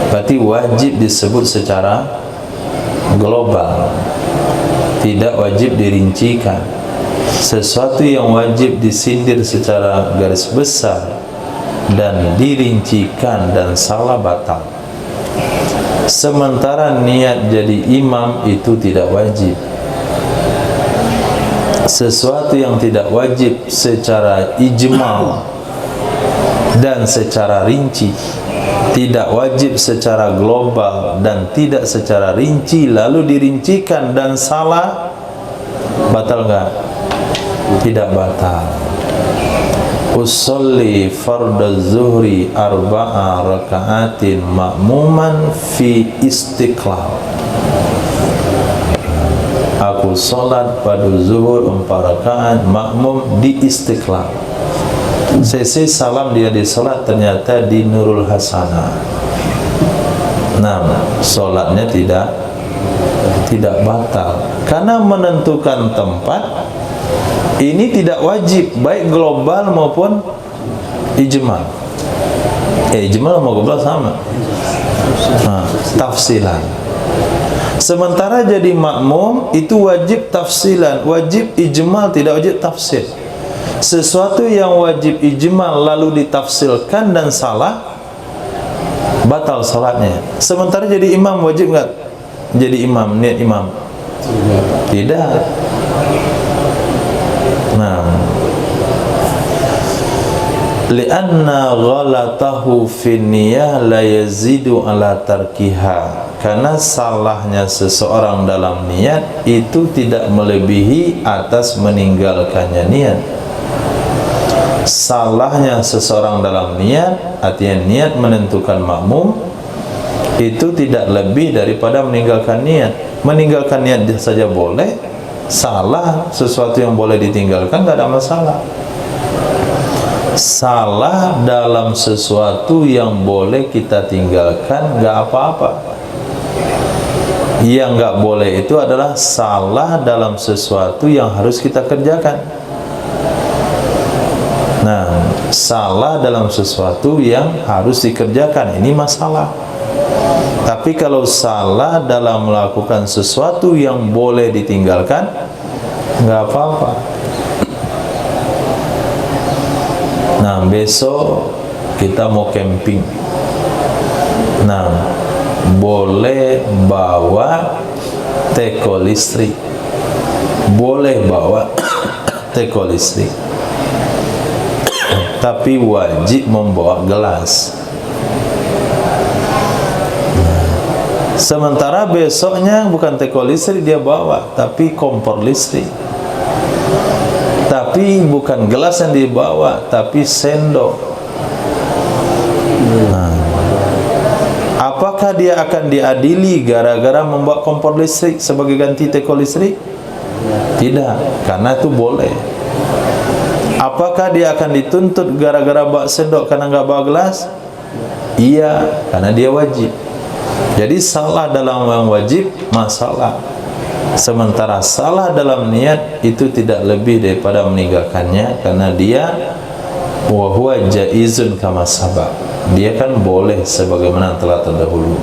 Berarti wajib disebut secara global, tidak wajib dirincikan. Sesuatu yang wajib disindir secara garis besar dan dirincikan dan salah batal. Sementara niat jadi imam itu tidak wajib. Sesuatu yang tidak wajib secara ijmal dan secara rinci, tidak wajib secara global dan tidak secara rinci, lalu dirincikan dan salah, batal enggak? Tidak batal. Usolli fardaz zuhri arba'a raka'atin ma'muman fi istiqlal. Aku solat pada zuhur 4 rakaat makmum di Istiqlal. Sesi salam dia di solat ternyata di Nurul Hasanah. Nah, solatnya tidak batal karena menentukan tempat ini tidak wajib, baik global maupun ijmal. Ijmal sama global sama. Nah, tafsilan. Sementara jadi makmum itu wajib tafsilan, wajib ijmal, tidak wajib tafsir. Sesuatu yang wajib ijmal lalu ditafsilkan dan salah, batal salatnya. Sementara jadi imam wajib enggak? Jadi imam, niat imam? Tidak. Nah, li'anna ghalatahu fi niyyah la yazidu ala tarkiha. Karena salahnya seseorang dalam niat itu tidak melebihi atas meninggalkannya niat. Salahnya seseorang dalam niat, artinya niat menentukan makmum, itu tidak lebih daripada meninggalkan niat. Meninggalkan niat saja boleh, salah sesuatu yang boleh ditinggalkan tidak ada masalah. Salah dalam sesuatu yang boleh kita tinggalkan nggak apa-apa. Yang nggak boleh itu adalah salah dalam sesuatu yang harus kita kerjakan. Nah, salah dalam sesuatu yang harus dikerjakan, ini masalah. Tapi kalau salah dalam melakukan sesuatu yang boleh ditinggalkan, nggak apa-apa. Nah, besok kita mau camping. Nah, boleh bawa teko listrik, boleh bawa teko listrik, tapi wajib membawa gelas. Sementara besoknya bukan teko listrik dia bawa, tapi kompor listrik. Tapi bukan gelas yang dibawa, tapi sendok. Nah, apakah dia akan diadili gara-gara membawa kompor listrik sebagai ganti teko listrik? Tidak, karena itu boleh. Apakah dia akan dituntut gara-gara bawa sendok karena nggak bawa gelas? Iya, karena dia wajib. Jadi salah dalam yang wajib masalah. Sementara salah dalam niat itu tidak lebih daripada meninggalkannya, karena dia wa huwa jaizun kama sabaq. Dia kan boleh sebagaimana telah terdahulu.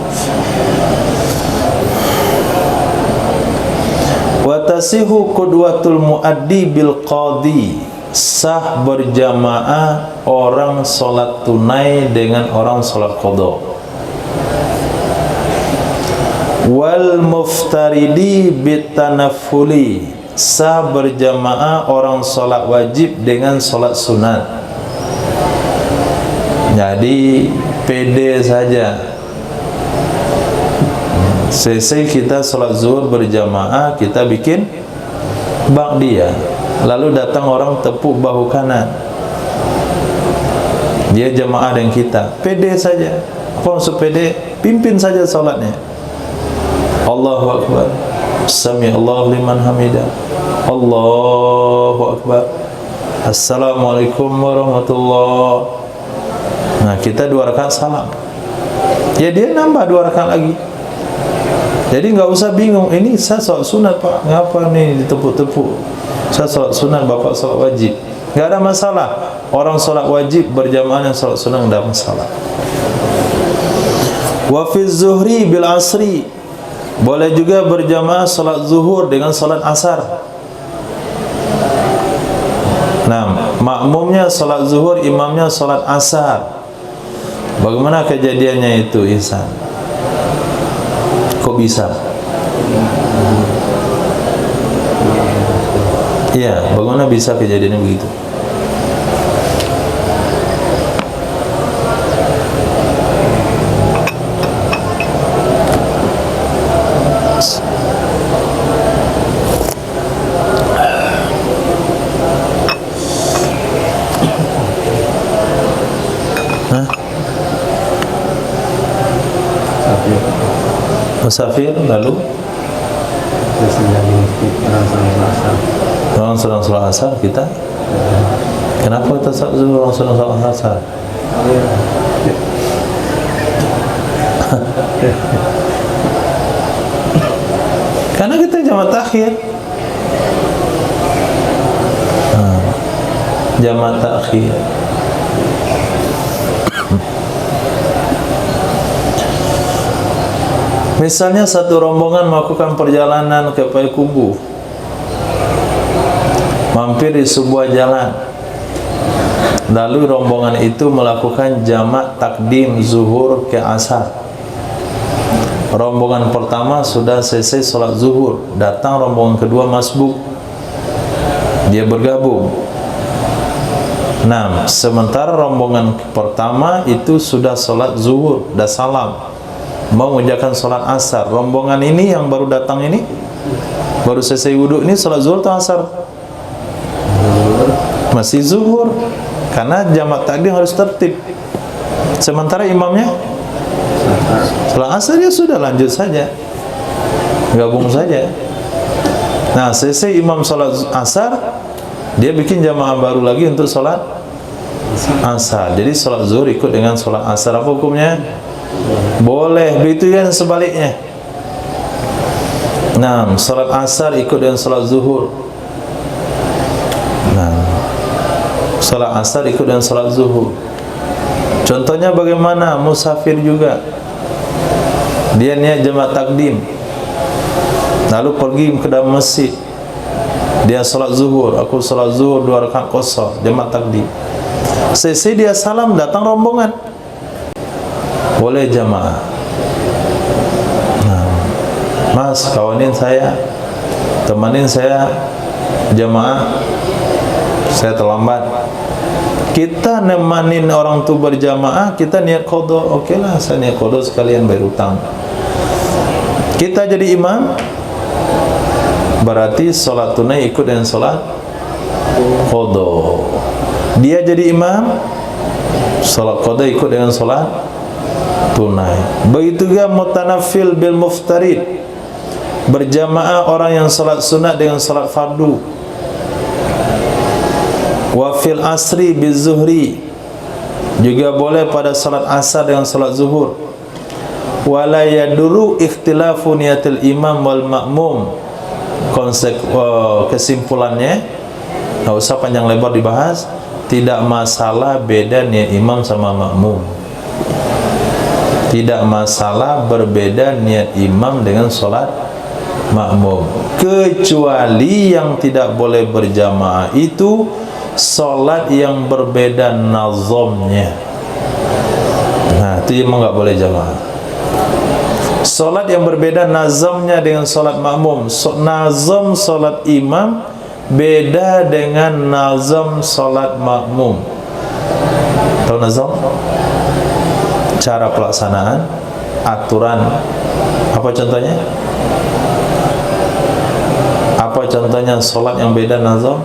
Wa tasihu qudwatul muaddi bil qadhi. Sah berjamaah orang salat tunai dengan orang salat qadha. Wal muftaridi bitanafuli. Sah berjamaah orang solat wajib dengan solat sunat. Jadi pede saja. Selesai kita solat zuhur berjamaah, kita bikin ba'diyah. Lalu datang orang tepuk bahu kanan, dia jamaah dengan kita, pede saja. Apa maksud pede? Pimpin saja solatnya. Allahu Akbar, Sami Allahu liman hamidah, Allahu Akbar, Assalamualaikum warahmatullahi. Nah, kita 2 rakaat salam, ya dia nambah 2 rakaat lagi. Jadi nggak usah bingung, ini saya sholat sunat pak, ngapa nih ditepuk-tepuk? Saya sholat sunat, bapak sholat wajib. Nggak ada masalah. Orang sholat wajib berjamaah yang sholat sunat nggak ada masalah. Wa fi zuhri bil asri. Boleh juga berjamaah salat zuhur dengan salat asar. Nah, makmumnya salat zuhur, imamnya salat asar. Bagaimana kejadiannya itu, Ihsan? Kok bisa? Iya, bagaimana bisa kejadiannya begitu? Musafir, lalu orang sedang sholat asar, kita kenapa kita orang sedang sholat asar? Karena kita jamaah takhir. Jamaah takhir. Misalnya satu rombongan melakukan perjalanan ke Payakumbuh, mampir di sebuah jalan, lalu rombongan itu melakukan jamak takdim zuhur ke asar. Rombongan pertama sudah selesai sholat zuhur, datang rombongan kedua masbuk, dia bergabung. Nah, sementara rombongan pertama itu sudah sholat zuhur, dah salam, mau mengerjakan sholat asar. Rombongan ini yang baru datang ini, baru selesai wudhu ini, sholat zuhur atau asar? Masih zuhur, karena jamak takdim harus tertib. Sementara imamnya sholat asar, dia sudah lanjut saja, gabung saja. Nah, selesai imam sholat asar, dia bikin jamaah baru lagi untuk sholat asar. Jadi sholat zuhur ikut dengan sholat asar. Apa hukumnya? Boleh. Begitu yang sebaliknya. Nah, sholat asar ikut dengan sholat zuhur. Nah, sholat asar ikut dengan sholat zuhur. Contohnya bagaimana? Musafir juga. Dia niat jamaah takdim, lalu pergi ke dalam masjid, dia salat zuhur, aku salat zuhur 2 rakaat qasar, jamaah takdim. Selesai dia salam, datang rombongan, boleh jamaah. Mas, kawanin saya, temanin saya jamaah, saya terlambat. Kita nemanin orang tu berjamaah, kita niat qada, okeylah, saya niat qada sekalian bayar hutang. Kita jadi imam, berarti solat tunai ikut dengan solat qada. Dia jadi imam, solat qada ikut dengan solat tunai. Begitu juga mutanafil bil muftarid, berjamaah orang yang salat sunat dengan salat fardu. Wa fil asri bizuhri, juga boleh pada salat asar dengan salat zuhur. Wala yaduru ikhtilafu niyatil imam wal ma'mum. Kesimpulannya, tak usah panjang lebar dibahas, tidak masalah beda niat imam sama makmum. Tidak masalah berbeda niat imam dengan solat makmum, kecuali yang tidak boleh berjamaah itu solat yang berbeda nazamnya. Nah, itu memang enggak boleh jamaah. Solat yang berbeda nazamnya dengan solat makmum. Nazam solat imam beda dengan nazam solat makmum. Tahu nazam? Cara pelaksanaan, aturan. Apa contohnya? Apa contohnya solat yang beda nazam?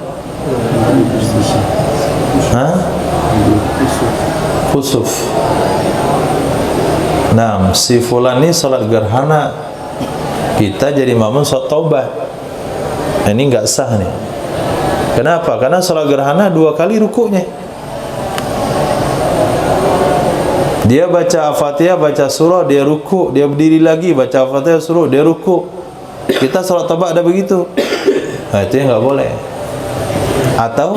Khusuf. Nah, si fulan ini solat gerhana, kita jadi makmum solat taubat. Ini enggak sah nih. Kenapa? Karena solat gerhana 2 kali rukuknya. Dia baca Al-Fatihah, baca surah, dia rukuk, dia berdiri lagi, baca Al-Fatihah, surah, dia rukuk. Kita solat taubat ada begitu. Nah, itu yang enggak boleh. Atau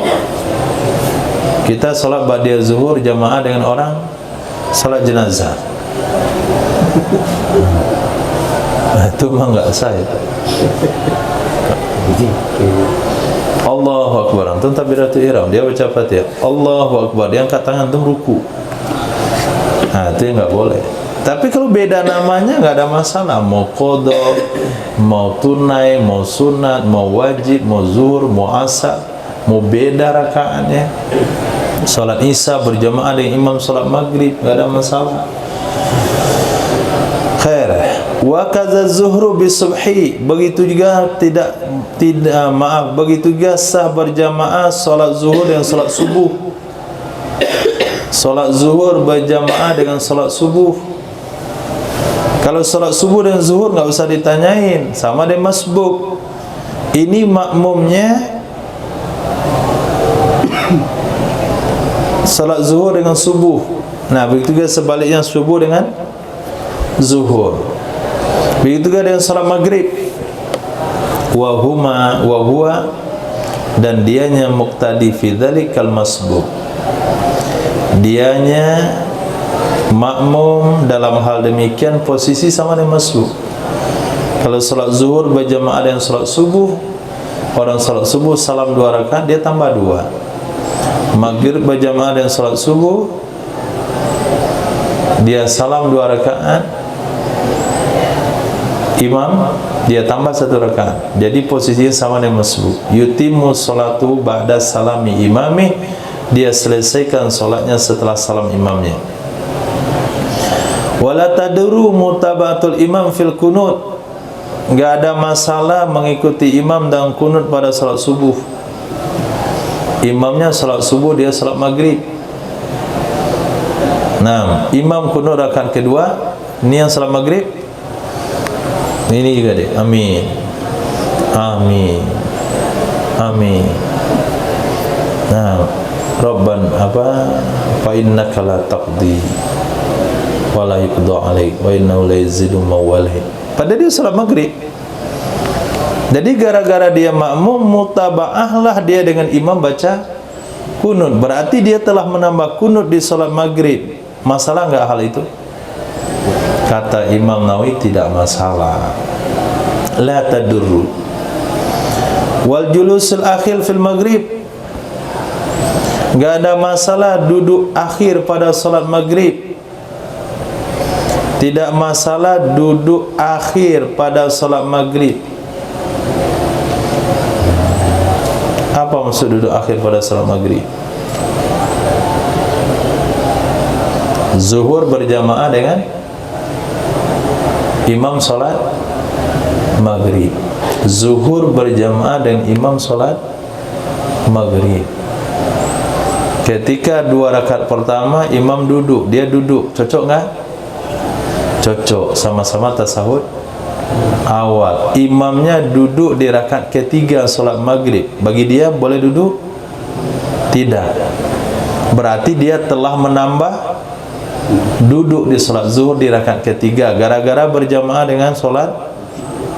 kita solat ba'da zuhur jamaah dengan orang solat jenazah. Nah, itu memang enggak sah itu. Allahu Akbar, antum takbiratul ihram, dia baca Fatihah, Allahu Akbar, dia angkat tangan, antum ruku. Nah, itu yang enggak boleh. Tapi kalau beda namanya enggak ada masalah, mau qada, mau tunai, mau sunat, mau wajib, mau zuhur, mau asar, mau beda rakaatnya. Salat Isya berjamaah dengan imam salat maghrib, enggak ada masalah. Khair. Wa kadza zuhru bisubhi, begitu juga begitu juga sah berjamaah salat zuhur dengan salat subuh. Salat zuhur berjamaah dengan salat subuh. Kalau salat subuh dan zuhur enggak usah ditanyain, sama dengan masbuk. Ini makmumnya salat zuhur dengan subuh. Nah, begitu juga sebaliknya subuh dengan zuhur. Begitu juga dengan salat maghrib. Wa huwa, dan dianya muqtadi fi dzalikal masbuk. Dianya makmum dalam hal demikian posisi sama dengan masbuk. Kalau salat zuhur berjamaah dengan salat subuh, orang salat subuh salam 2 rakaat, dia tambah 2. Maghrib berjamaah dengan salat subuh, dia salam 2 rakaat, imam dia tambah 1 rakaat. Jadi posisinya sama dengan masbuk. Yutimmu salatu ba'da salami imami, dia selesaikan solatnya setelah salam imamnya. Wala tadru mutaba'atul imam fil kunut, enggak ada masalah mengikuti imam dalam kunut pada salat subuh. Imamnya salat subuh, dia salat maghrib. Nah, imam kunut rakaat kedua, ini yang salat maghrib, ini juga deh. Amin, amin, amin. Nah, Rabban apa? Fa innaka la taqdi wa la yuqda alaik wa innahu la yazidu mawalih. Padahal dia salat maghrib. Jadi gara-gara dia makmum, mutaba'ahlah dia dengan imam baca kunut. Berarti dia telah menambah kunut di salat maghrib. Masalah enggak hal itu? Kata Imam Nawawi tidak masalah, la tadurru. Wal julusul akhir fil maghrib, enggak ada masalah duduk akhir pada salat maghrib. Tidak masalah duduk akhir pada salat maghrib. Apa maksud duduk akhir pada salat maghrib? Zuhur berjamaah dengan imam salat maghrib. Zuhur berjamaah dengan imam salat maghrib. Ketika 2 rakaat pertama imam duduk, dia duduk, cocok enggak? Cocok, sama-sama tasahud awal. Imamnya duduk di rakaat ketiga solat maghrib, bagi dia boleh duduk? Tidak. Berarti dia telah menambah duduk di solat zuhur di rakaat ketiga gara-gara berjamaah dengan solat.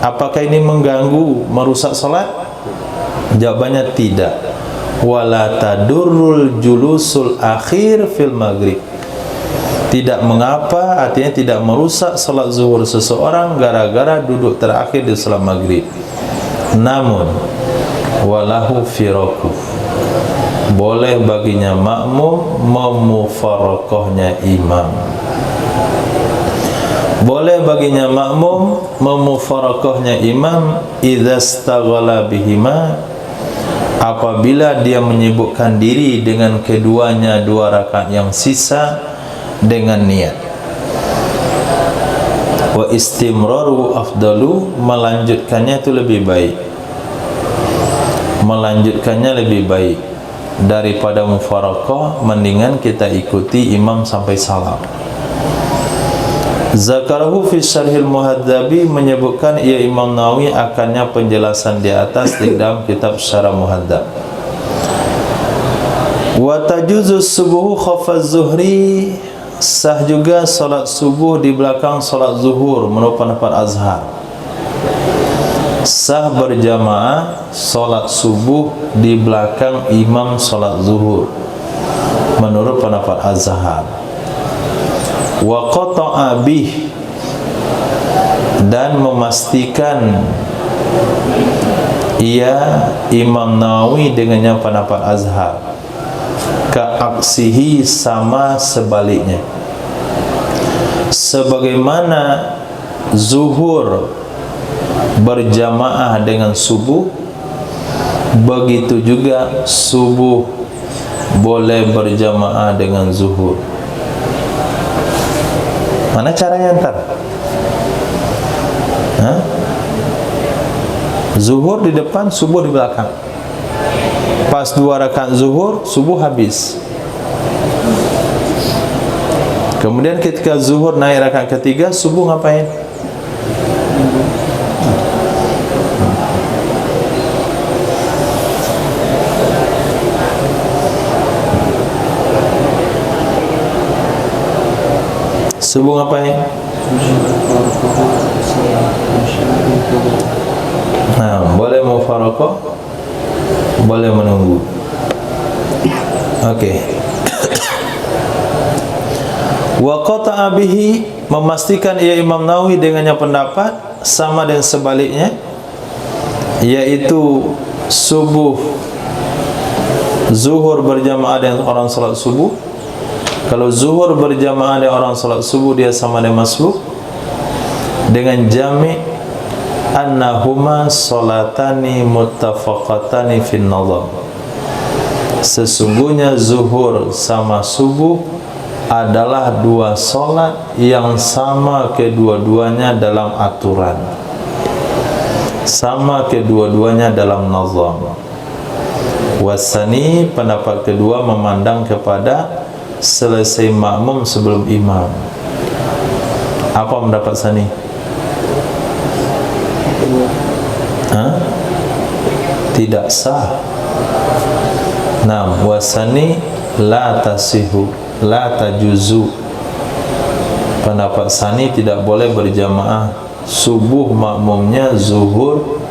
Apakah ini mengganggu, merusak solat? Jawabannya tidak. Wala tadurrul julusul akhir fil maghrib. Tidak mengapa, artinya tidak merusak salat zuhur seseorang gara-gara duduk terakhir di salat maghrib. Namun walahu firaku, boleh baginya makmum memufaraqahnya imam. Boleh baginya makmum memufaraqahnya imam idza istaghala bihima, apabila dia menyibukkan diri dengan keduanya 2 rakaat yang sisa dengan niat. Wa istimraru afdalu, melanjutkannya itu lebih baik. Melanjutkannya lebih baik daripada mufaraqah, mendingan kita ikuti imam sampai salam. Zakarahu fi syarhil muhadzabi, menyebutkan ia Imam Nawawi akannya penjelasan di atas di dalam kitab Syarah Muhadzab. Wa tajuzu subuhu khafaz zuhri, sah juga salat subuh di belakang salat zuhur menurut pendapat Azhar. Sah berjamaah salat subuh di belakang imam salat zuhur menurut pendapat Azhar. Wa qata'a bih, dan memastikan ia Imam Nawawi dengannya pendapat Azhar, ka'aksihi, sama sebaliknya. Sebagaimana zuhur berjamaah dengan subuh, begitu juga subuh boleh berjamaah dengan zuhur. Mana caranya ntar? Zuhur di depan, subuh di belakang. Pas 2 rakaat zuhur, subuh habis. Kemudian ketika zuhur naik rakaat ketiga, subuh ngapain? Subuh ngapain? Nah, boleh mufaraqah, boleh menunggu. Oke. Wa qata'a bihi, memastikan ia Imam Nawawi dengannya pendapat sama dan sebaliknya, yaitu subuh zuhur berjamaah dengan orang salat subuh. Kalau zuhur berjamaah dengan orang salat subuh, dia sama dengan masbuk. Dengan jami' annahuma salatani muttafaqatani fin nazam, sesungguhnya zuhur sama subuh adalah 2 salat yang sama kedua-duanya dalam aturan, sama kedua-duanya dalam nazam. Wasani, pendapat kedua, memandang kepada selesai makmum sebelum imam. Apa pendapat sani? Tidak sah. Nah, wasani la tasihu, la tajuzu. Pendapat sani tidak boleh berjamaah subuh makmumnya, zuhur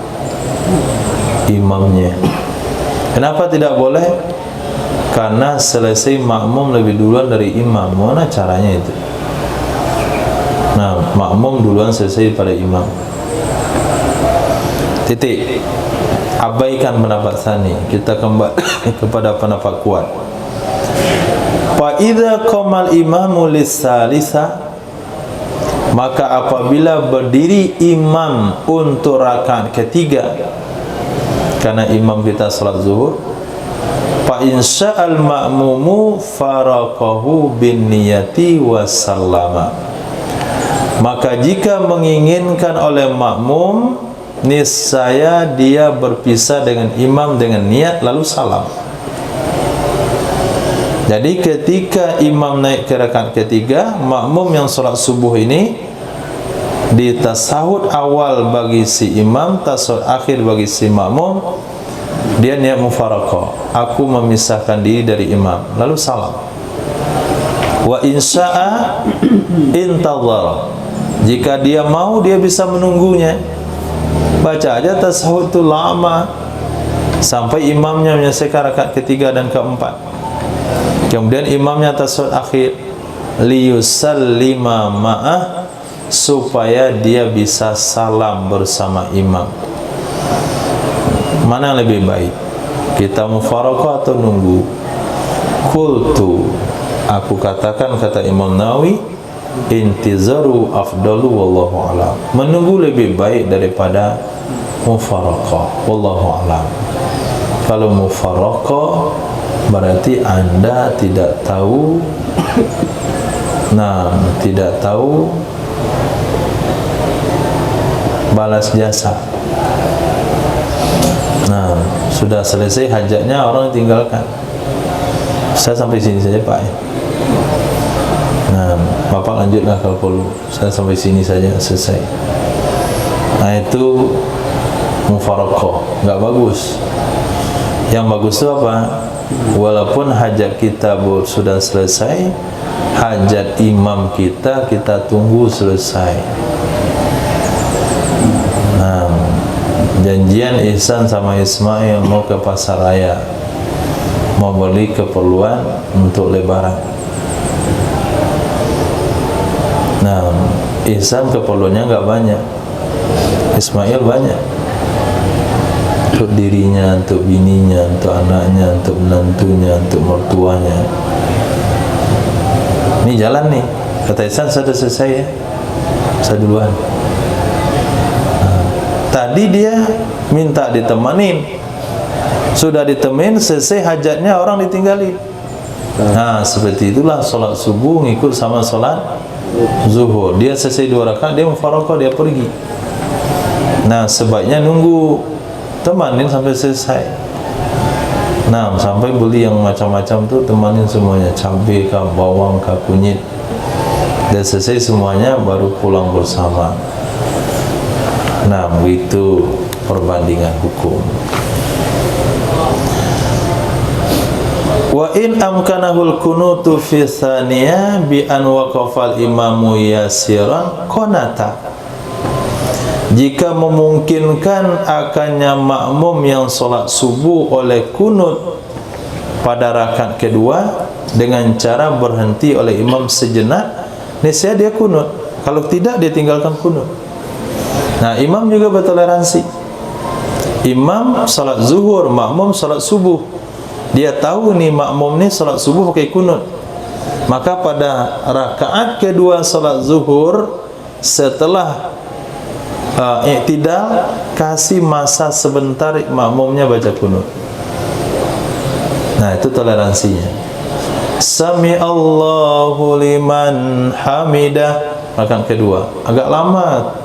imamnya. Kenapa tidak boleh? Karena selesai makmum lebih duluan dari imam. Mana caranya itu? Nah, makmum duluan selesai pada imam. Titik. Abaikan pendapat tsani, kita kembali kepada pendapat kuat. Fa idza qamal imamu lis-salisa, maka apabila berdiri imam untuk rakaat ketiga, karena imam kita salat zuhur, fa insya'al ma'mumu faraqahu bin niyati wassallama, maka jika menginginkan oleh makmum, niscaya dia berpisah dengan imam dengan niat lalu salam. Jadi ketika imam naik ke rakaat ketiga, makmum yang salat subuh ini di tasahud awal bagi si imam, tasahud akhir bagi si makmum, dia niat mufaraqah, aku memisahkan diri dari imam, lalu salam. Wa insya'a intadhara, jika dia mau dia bisa menunggunya, baca aja tasahud itu lama sampai imamnya menyelesaikan rakaat ketiga dan keempat. Kemudian imamnya tasawuf akhir, liyusallima ma'ah, supaya dia bisa salam bersama imam. Mana yang lebih baik? Kita mufaraqah atau nunggu? Qultu, aku katakan, kata Imam Nawawi, intizaru afdalu wallahu a'lam. Menunggu lebih baik daripada mufaraqah, wallahu a'lam. Kalau mufaraqah berarti Anda tidak tahu, tidak tahu balas jasa. Sudah selesai hajatnya, orang tinggalkan. Saya sampai sini saja Pak. Bapak lanjutlah kalau perlu. Saya sampai sini saja, selesai. Itu mufaraqah, nggak bagus. Yang bagus itu apa? Walaupun hajat kita sudah selesai, hajat imam kita tunggu selesai. Janjian Ihsan sama Ismail mau ke pasar raya, mau beli keperluan untuk lebaran. Ihsan keperluannya nggak banyak, Ismail banyak. Untuk dirinya, untuk bininya, untuk anaknya, untuk menantunya, untuk mertuanya. Ini jalan nih. Kata Ihsan, sudah selesai ya, saya duluan. Tadi dia minta ditemanin, sudah ditemenin, selesai hajatnya, orang ditinggalin. Seperti itulah solat subuh ngikut sama solat zuhur. Dia selesai 2 rakaat, dia mufaraqah, dia pergi. Sebaiknya nunggu, temanin sampai selesai. Sampai beli yang macam-macam tuh temanin semuanya, cabai kah, bawang kah, kunyit. Dan selesai semuanya baru pulang bersama. Begitu perbandingan hukum. Wa in amkanahul kunutu fi tsaniyah bi an waqafal imamu yasiran qanata. Jika memungkinkan akannya makmum yang solat subuh oleh kunut pada rakaat kedua dengan cara berhenti oleh imam sejenak, niscaya dia kunut. Kalau tidak, dia tinggalkan kunut. Imam juga bertoleransi. Imam solat zuhur, makmum solat subuh. Dia tahu nih makmum nih solat subuh pakai kunut. Maka pada rakaat kedua solat zuhur, setelah i'tidal, kasih masa sebentar makmumnya baca kunut. Itu toleransinya. Sami Allahu liman hamidah, rakaat kedua agak lama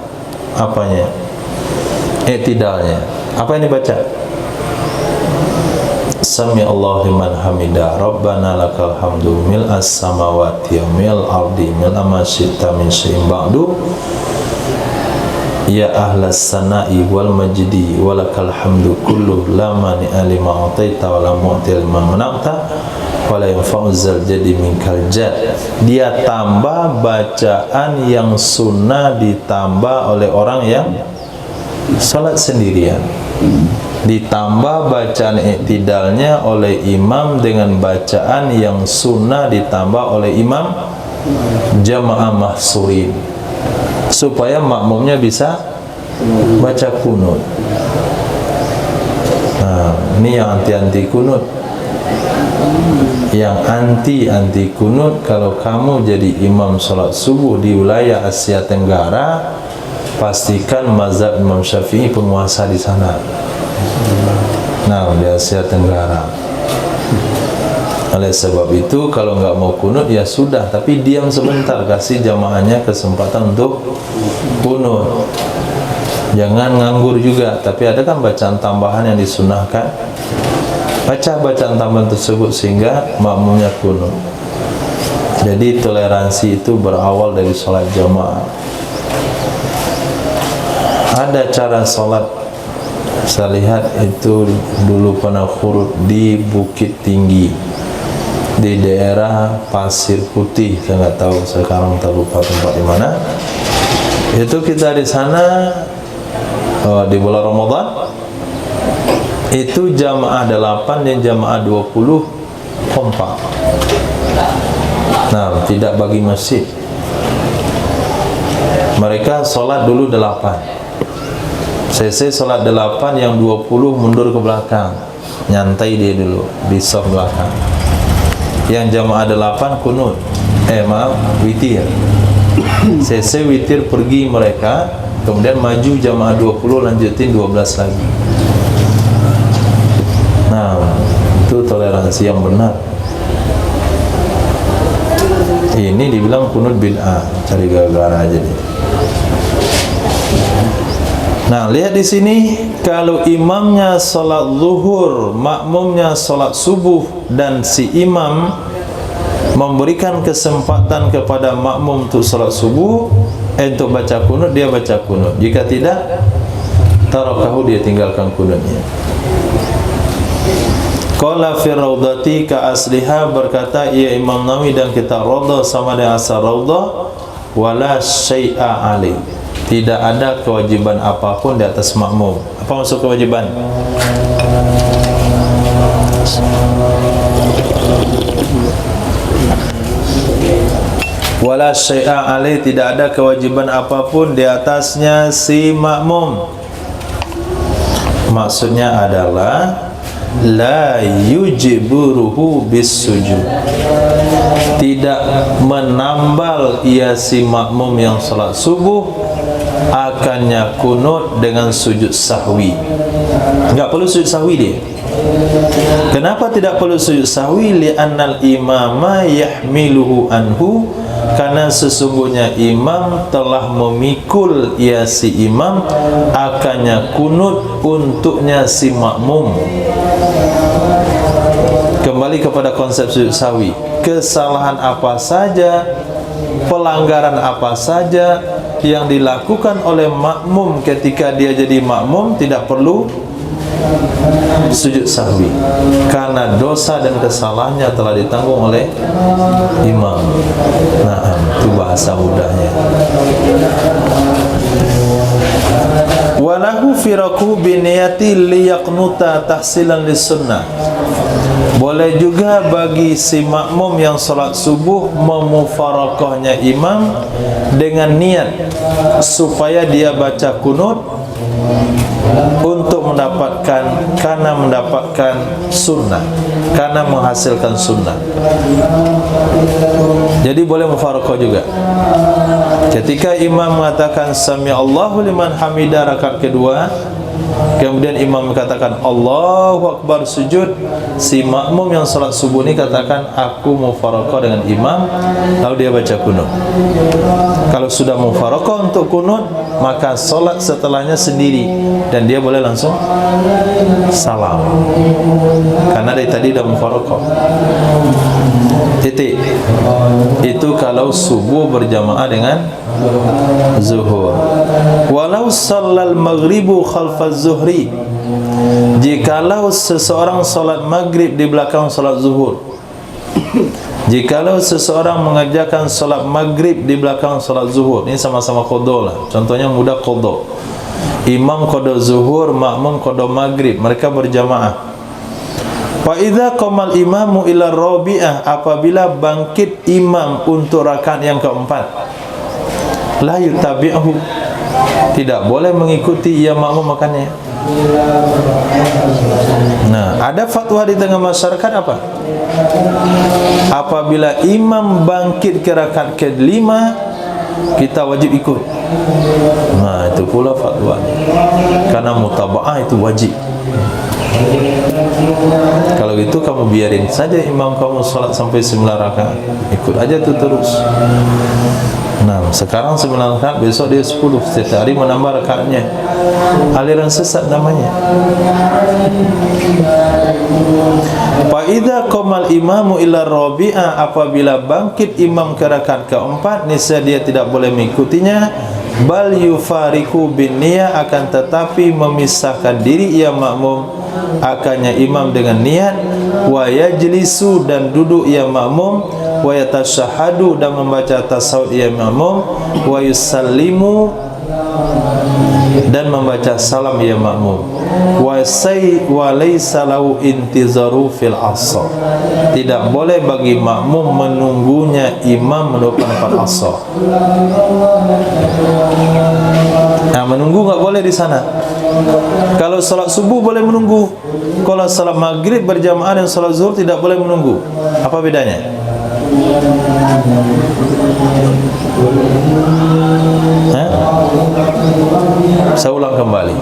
apanya, i'tidalnya. Apa yang dibaca? Sami Allahu liman hamidah, Rabbana lakal hamdu mil'as samawati wa mil'al ardi mil'a ma syi'ta min syai'in ba'du. Ya ahlas sana'i wal majdi walakal hamdu kulluh la mani'a lima ataita wa la mu'ti lima mana'ta wa la yanfa'u zal jadi minkal jad. Dia tambah bacaan yang sunnah ditambah oleh orang yang salat sendirian, ditambah bacaan i'tidalnya oleh imam dengan bacaan yang sunnah ditambah oleh imam jamaah mahsurin. supaya makmumnya bisa baca kunut. Nah, ini yang anti-anti kunut. Yang anti kunut, kalau kamu jadi imam salat subuh di wilayah Asia Tenggara, pastikan mazhab Imam Syafi'i penguasa di sana. Nah, di Asia Tenggara. Oleh sebab itu, kalau nggak mau kunut ya sudah, tapi diam sebentar, kasih jamaahnya kesempatan untuk kunut. Jangan nganggur juga. Tapi ada kan bacaan tambahan yang disunahkan. Baca bacaan tambahan tersebut sehingga makmumnya kunut. Jadi toleransi itu berawal dari sholat jamaah. Ada cara sholat, saya lihat itu dulu pernah khurut di Bukit Tinggi, di daerah Pasir Putih. Saya nggak tahu sekarang, terlupa tempat di mana. Itu kita di sana di bulan Ramadan. Itu jamaah 8 dan jamaah 20 kompak. Nah, tidak bagi masjid. Mereka sholat dulu 8. Selesai sholat 8, yang 20 mundur ke belakang. Nyantai dia dulu di soft belakang. Yang jamaah 8 kunut. Witir. Selesai witir pergi mereka, kemudian maju jamaah 20 lanjutin 12 lagi. Nah, itu toleransi yang benar. Ini dibilang kunut bid'ah, cari gara-gara aja nih. Nah, lihat di sini, kalau imamnya salat zuhur, makmumnya salat subuh, dan si imam memberikan kesempatan kepada makmum untuk salat subuh, untuk baca kunut, dia baca kunut. Jika tidak, tarakahu, dia tinggalkan kunutnya. Qala fi raudhati ka asliha, berkata ia Imam Nawawi dan kita Raudhah sama dengan asal Raudhah, wala syai'a alai, tidak ada kewajiban apapun di atas makmum. Apa maksud kewajiban? Wala syai'a alai, tidak ada kewajiban apapun di atasnya si makmum. Maksudnya adalah la yujiburuhu bis sujud, tidak menambal ia si makmum yang salat subuh akannya kunut dengan sujud sahwi. Enggak perlu sujud sahwi dia. Kenapa tidak perlu sujud sahwi? Li'annal imama yahmiluhu anhu, karena sesungguhnya imam telah memikul ia si imam akannya kunut untuknya si makmum. Kembali kepada konsep sujud sahwi, kesalahan apa saja, pelanggaran apa saja yang dilakukan oleh makmum ketika dia jadi makmum tidak perlu sujud sahwi, karena dosa dan kesalahannya telah ditanggung oleh imam. Nah, itu bahasa mudahnya. Walahu firaku biniyati liyaqnuta tahsilan lis-sunnah. Boleh juga bagi si makmum yang salat subuh memufarakahnya imam dengan niat supaya dia baca kunut untuk mendapatkan, karena mendapatkan sunnah, karena menghasilkan sunnah. Jadi boleh mufarakah juga. Ketika imam mengatakan sami Allahu liman hamidah rakaat kedua, kemudian imam mengatakan Allahu Akbar sujud, si makmum yang salat subuh ini katakan aku mufarakah dengan imam, lalu dia baca kunut. Kalau sudah mufarakah untuk kunut, maka salat setelahnya sendiri dan dia boleh langsung salam, karena dari tadi dah mufarakah. Titik. Itu kalau subuh berjamaah dengan zuhur. Walau sallal maghribu khalfaz zuhri, jikalau seseorang salat maghrib di belakang salat zuhur, jikalau seseorang mengerjakan salat maghrib di belakang salat zuhur, ini sama-sama qadha lah. Contohnya mudah qadha. Imam qadha zuhur, makmum qadha maghrib, mereka berjamaah. Fa idza qamal imamu ila rabi'ah, apabila bangkit imam untuk rakaat yang keempat. la yutabi'hu, tidak boleh mengikuti ia makmum makannya. Nah, ada fatwa di tengah masyarakat apa? Apabila imam bangkit ke rakaat kelima, kita wajib ikut. Nah, itu pula fatwa. Karena mutaba'ah itu wajib. Kalau gitu kamu biarin saja imam kamu salat sampai 9 rakaat, ikut aja tuh terus. Nah, sekarang 9 rakaat, besok dia 10, setiap hari menambah rakaatnya. Aliran sesat namanya. Fa idza qamal imamu ila rabi'ah, apabila bangkit imam ke rakaat keempat, niscaya dia tidak boleh mengikutinya, bal yufariku bin niyah, akan tetapi memisahkan diri ia makmum akannya imam dengan niat, wa yajlisu, dan duduk ia makmum, wa yatashahhadu, dan membaca tasawuf ia makmum, wa yusallimu, dan membaca salam ia makmum, wa laysa lahu intizaru fil asr, tidak boleh bagi makmum menunggunya imam menunggu asar. Nah, menunggu enggak boleh di sana. Kalau salat subuh boleh menunggu. Kalau salat maghrib berjamaah dan salat zuhur tidak boleh menunggu. Apa bedanya? Saya ulang kembali.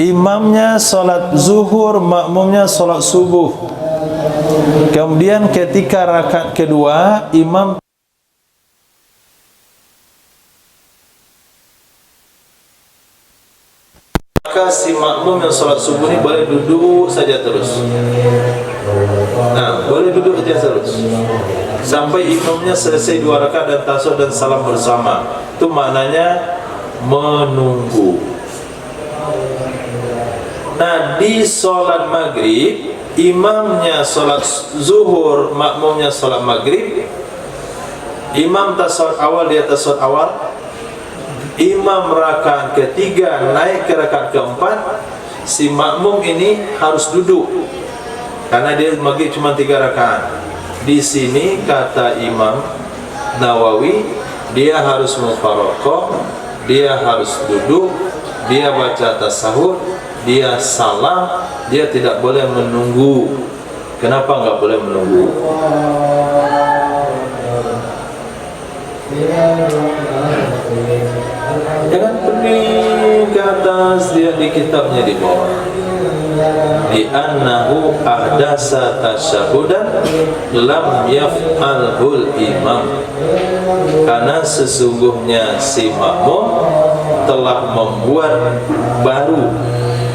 Imamnya salat zuhur, makmumnya salat subuh. Kemudian ketika rakaat kedua, imam maka si makmum yang salat subuh ini boleh duduk saja terus. Nah, boleh duduk saja terus sampai imamnya selesai 2 rakaat dan tasawuf dan salam bersama. Itu maknanya menunggu. Nah, di salat maghrib, imamnya salat zuhur, makmumnya salat maghrib. Imam tasawuf awal, dia tasawuf awal. Imam rakaat ketiga naik ke rakaat keempat, si makmum ini harus duduk karena dia maghrib cuma 3 rakaat. Di sini kata Imam Nawawi, dia harus mufaraqah, dia harus duduk, dia baca tasawuf, dia salam, dia tidak boleh menunggu. Kenapa enggak boleh menunggu? Jangan pergi ke atas, dia di kitabnya di bawah. Di annahu ahdasa tasyahudan lam yaf'alhul imam, karena sesungguhnya si makmum telah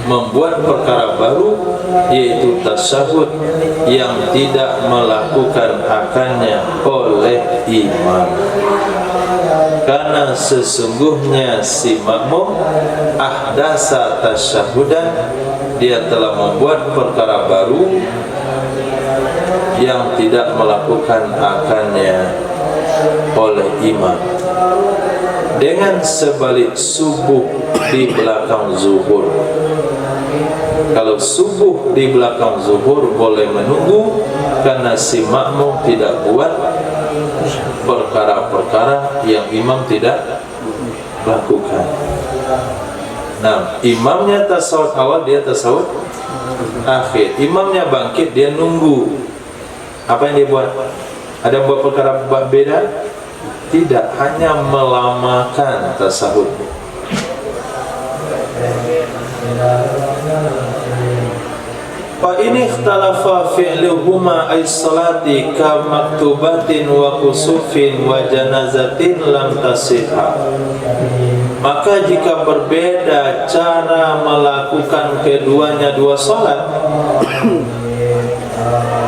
membuat perkara baru, yaitu tasyahud yang tidak melakukan akannya oleh imam. Karena sesungguhnya si makmum ahdasa tasyahudan, dia telah membuat perkara baru yang tidak melakukan akannya oleh imam. Dengan sebalik subuh di belakang zuhur. Kalau subuh di belakang zuhur boleh menunggu, karena si makmum tidak buat perkara-perkara yang imam tidak lakukan. Nah, imamnya tasawuf awal, dia tasawuf akhir. Imamnya bangkit, dia nunggu. Apa yang dia buat? Ada buat perkara beda? Tidak, hanya melamakan tasawuf. Fa ini ikhtalafa fi'luhuma ay salati ka maktubatin wa kusufin wa janazatin lam tasihha. Maka jika berbeda cara melakukan keduanya dua salat,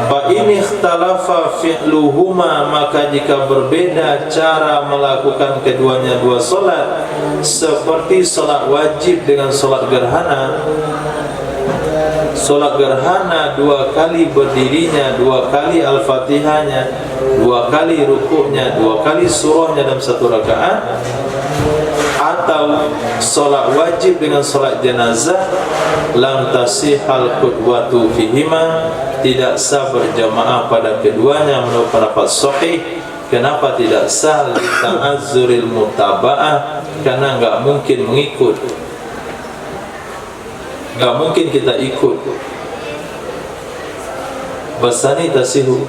fa ini ikhtalafa fi'luhuma, maka jika berbeda cara melakukan keduanya dua salat, seperti salat wajib dengan salat gerhana. Salat gerhana 2 kali berdirinya, 2 kali al-fatihahnya, 2 kali rukuknya, 2 kali surahnya dalam 1 rakaat. Atau salat wajib dengan salat jenazah, lam tasihal qudwatu fihima, tidak sah berjamaah pada keduanya menurut pendapat sahih, Kenapa tidak sah? Lita'azzuril mutaba'ah, karena enggak mungkin mengikut, enggak mungkin kita ikut. Basani tasihu,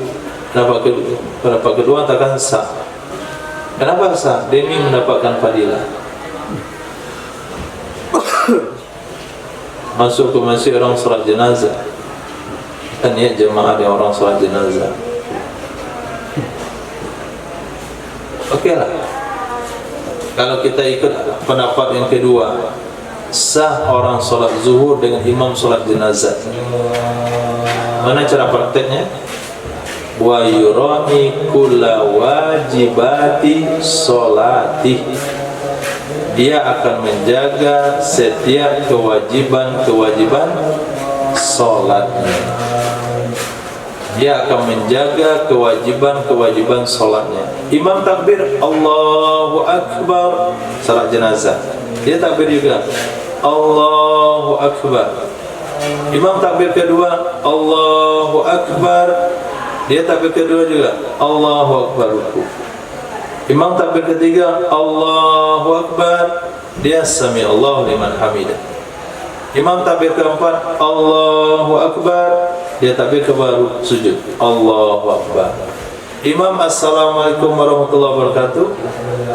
pendapat kedua katakan sah. Kenapa sah? Demi mendapatkan fadilah. Masuk ke masjid orang salat jenazah, kan niat jemaah dia orang salat jenazah. Okey lah. Kalau kita ikut pendapat yang kedua, sah orang salat zuhur dengan imam salat jenazah. Mana cara prakteknya? Wa yurani kulla wajibati sholati, dia akan menjaga setiap kewajiban-kewajiban sholatnya. Dia akan menjaga kewajiban-kewajiban sholatnya. Imam takbir Allahu Akbar salat jenazah, dia takbir juga Allahu Akbar. Imam takbir kedua Allahu Akbar, dia takbir kedua juga Allahu Akbar ruku. Imam takbir ketiga Allahu Akbar, dia sami Allahu liman hamidah. Imam takbir keempat Allahu Akbar, dia takbir kebaru sujud Allahu Akbar. Imam assalamualaikum warahmatullahi wabarakatuh,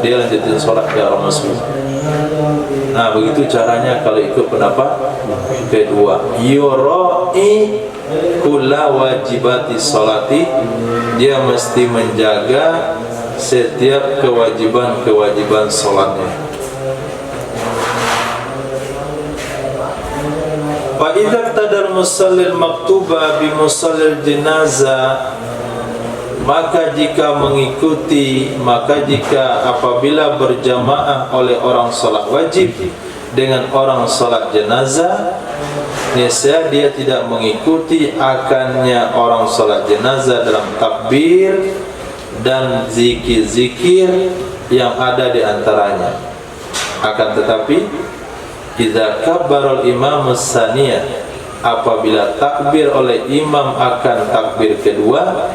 dia lanjutin sholat ke arah masjid. Nah, begitu caranya kalau ikut pendapat kedua. Yura'i kulla wajibati sholati, dia mesti menjaga setiap kewajiban-kewajiban sholatnya. Fa idza qadal musallil maktuba bi musallil jenazah, maka jika apabila berjamaah oleh orang salat wajib dengan orang salat jenazah, niscaya dia tidak mengikuti akannya orang salat jenazah dalam takbir dan zikir-zikir yang ada di antaranya. Akan tetapi idza kabbarul imam as-saniyah, apabila takbir oleh imam akan takbir kedua,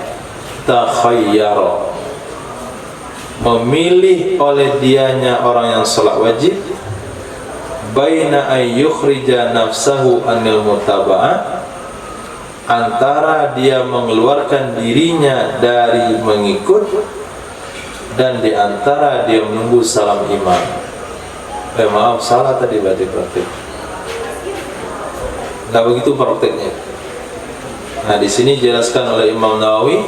takhayyara, memilih oleh dianya orang yang salat wajib, baina ay yukhrija nafsahu anil mutaba'ah, antara dia mengeluarkan dirinya dari mengikut dan di antara dia menunggu salam imam. Maaf, salah tadi berarti praktik. Nah, begitu praktiknya. Nah, di sini jelaskan oleh Imam Nawawi,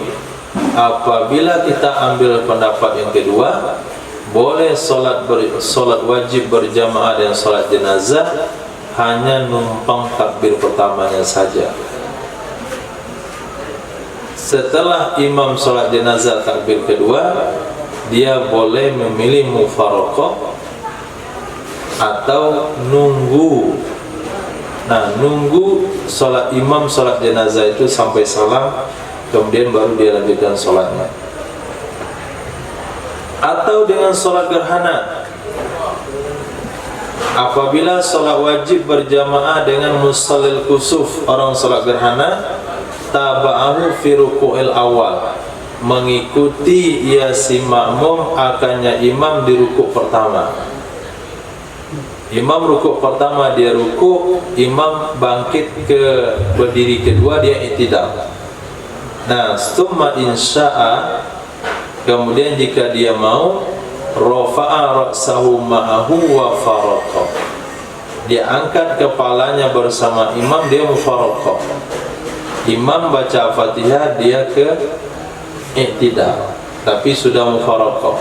apabila kita ambil pendapat yang kedua, boleh solat wajib berjamaah dan solat jenazah hanya numpang takbir pertamanya saja. Setelah imam solat jenazah takbir kedua, dia boleh memilih mufaraqah atau nunggu. Nah, nunggu solat imam solat jenazah itu sampai salam, kemudian baru dia lanjutkan solatnya. Atau dengan solat gerhana, apabila solat wajib berjamaah dengan musallil kusuf, orang solat gerhana, taba'ahu fi ruku'il awal, mengikuti ia si makmum akannya imam di rukuk pertama. Imam rukuk pertama dia rukuk, imam bangkit ke berdiri kedua, dia i'tidal. Nah, summa insya'a, kemudian jika dia mau, rafa'a ra'sahu ma'ahu wa faraqah, dia angkat kepalanya bersama imam, dia mufaraqah. Imam baca Fatihah, dia ke i'tidal, tapi sudah mufaraqah.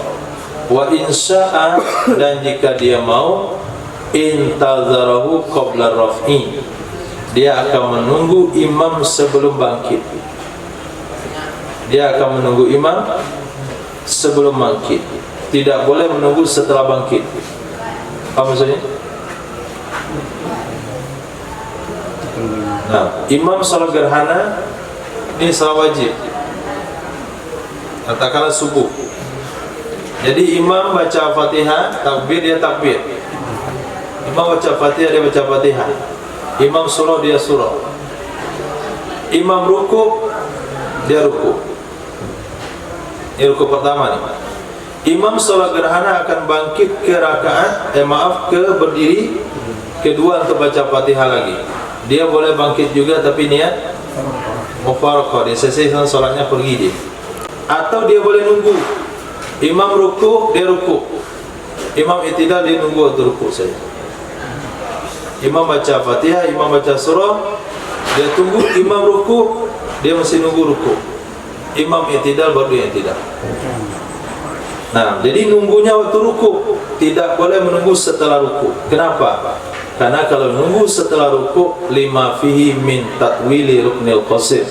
Wa insya'a, dan jika dia mau, intazarahu qabla raf'i, dia akan menunggu imam sebelum bangkit. Dia akan menunggu imam sebelum bangkit, tidak boleh menunggu setelah bangkit. Apa maksudnya? Nah, imam salat gerhana ini salat wajib, katakanlah subuh. Jadi imam baca Fatihah, takbir, dia takbir. Imam baca Fatihah, dia baca Fatihah. Imam surah, dia surah. Imam rukuk, dia rukuk. Ini rukuk pertama nih. Imam sholat gerhana akan bangkit ke rakaat, ke berdiri kedua untuk baca Fatihah lagi. Dia boleh bangkit juga tapi niat mufaraqah, dia selesai sholatnya pergi dia. Atau dia boleh nunggu. Imam rukuk, dia rukuk. Imam i'tidal, dia nunggu untuk rukuk saja. Imam baca Fatihah, imam baca surah, dia tunggu. Imam rukuk, dia mesti nunggu rukuk. Imam i'tidal baru dia i'tidal. Nah, jadi nunggunya waktu rukuk, tidak boleh menunggu setelah rukuk. Kenapa? Karena kalau nunggu setelah rukuk, lima fihi min tatwili ruknil qasir.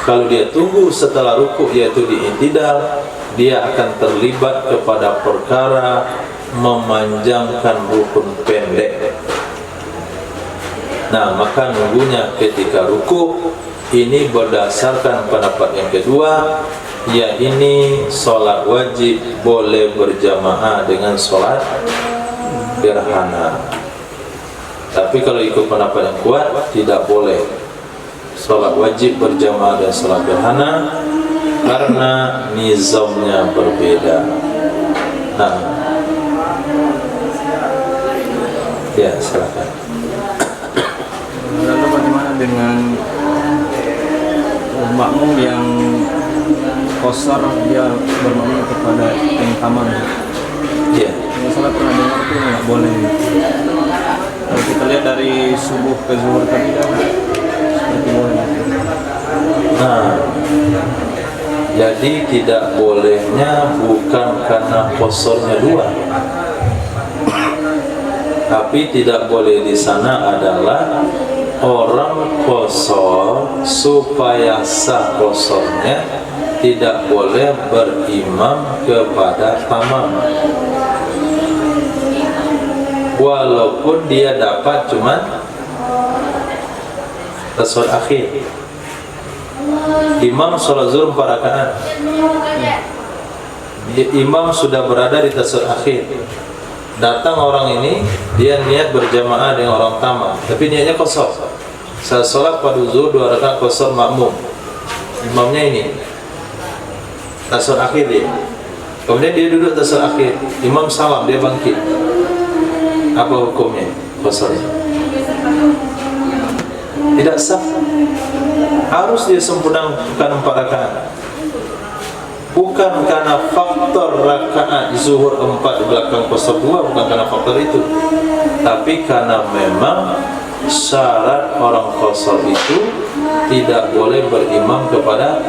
Kalau dia tunggu setelah rukuk, yaitu di i'tidal, dia akan terlibat kepada perkara memanjangkan rukun pendek. Nah, maka nunggunya ketika rukuk ini berdasarkan pendapat yang kedua, ya ini sholat wajib boleh berjamaah dengan sholat gerhana. Tapi kalau ikut pendapat yang kuat, tidak boleh sholat wajib berjamaah dan sholat gerhana karena nizamnya berbeda. Nah, ya silakan. Lalu bagaimana dengan makmum yang qasar, dia bermakmum kepada yang tamam? Ya. Masalah pernah dengar itu nggak boleh. Kalau kita lihat dari subuh ke zuhur tadi kan seperti boleh. Nah, jadi tidak bolehnya bukan karena qasarnya dua, tapi tidak boleh di sana adalah orang qasar supaya sah qasarnya tidak boleh berimam kepada tamam, walaupun dia dapat cuman tasawuf akhir. Imam sholat zuhur 4 rakaat, imam sudah berada di tasawuf akhir. Datang orang ini, dia niat berjamaah dengan orang tamam, tapi niatnya qasar. Saya sholat pada zuhur 2 rakaat qasar makmum, imamnya ini tasawuf akhir dia. Kemudian dia duduk tasawuf akhir, imam salam, dia bangkit. Apa hukumnya? Qasar. Tidak sah. Harus dia sempurnakan 4 rakaat. Bukan karena faktor rakaat zuhur 4 di belakang qasar 2, bukan karena faktor itu, tapi karena memang syarat orang qasar itu tidak boleh berimam kepada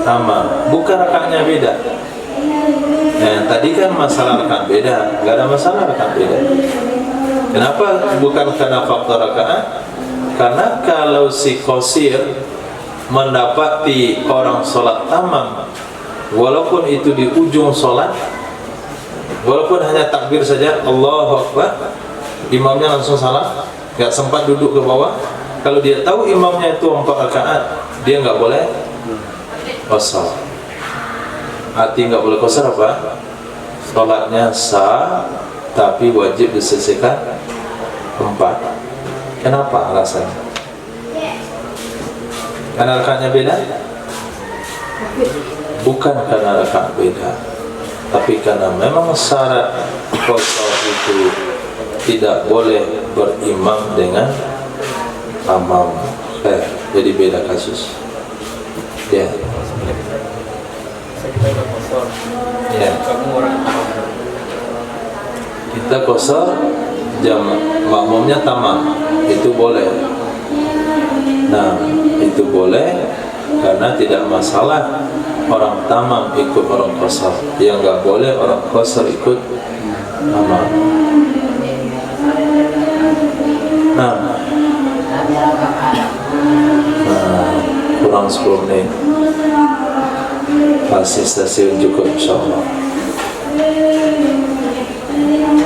tamam. Bukan rakaatnya beda. Nah, tadi kan masalah rakaat beda, nggak ada masalah rakaat beda. Kenapa bukan karena faktor rakaat? Karena kalau si qasir mendapati orang sholat tamam, walaupun itu di ujung sholat, walaupun hanya takbir saja, Allahu Akbar, imamnya langsung salam, nggak sempat duduk ke bawah. Kalau dia tahu imamnya itu 4 rakaat, dia nggak boleh qasar. Arti nggak boleh qasar apa? Sholatnya sah, tapi wajib diselesaikan 4. Kenapa alasannya? Karena rakaatnya beda? Bukan karena rakaat beda, tapi karena memang syarat qasar itu tidak boleh berimam dengan tamam. Jadi beda kasus. Ya. Ya. Kita qasar makmumnya tamam, itu boleh. Nah, itu boleh karena tidak masalah orang tamam ikut orang qasar. Yang nggak boleh orang qasar ikut tamam. Nah, kurang 10 menit. Masih stasiun cukup insyaallah.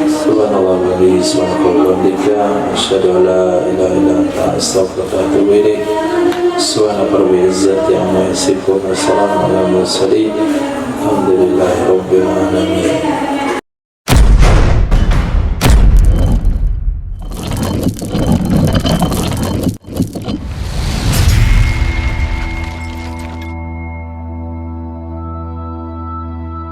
Subhanallah wa bihamdihi, subhanallah wa bihamdihi, asyhadu an la ilaha illa anta, astaghfiruka wa atubu ilaik. Subhana rabbil izzati amma yasifun, wa salamun alal mursalin, alhamdulillahi rabbil alamin.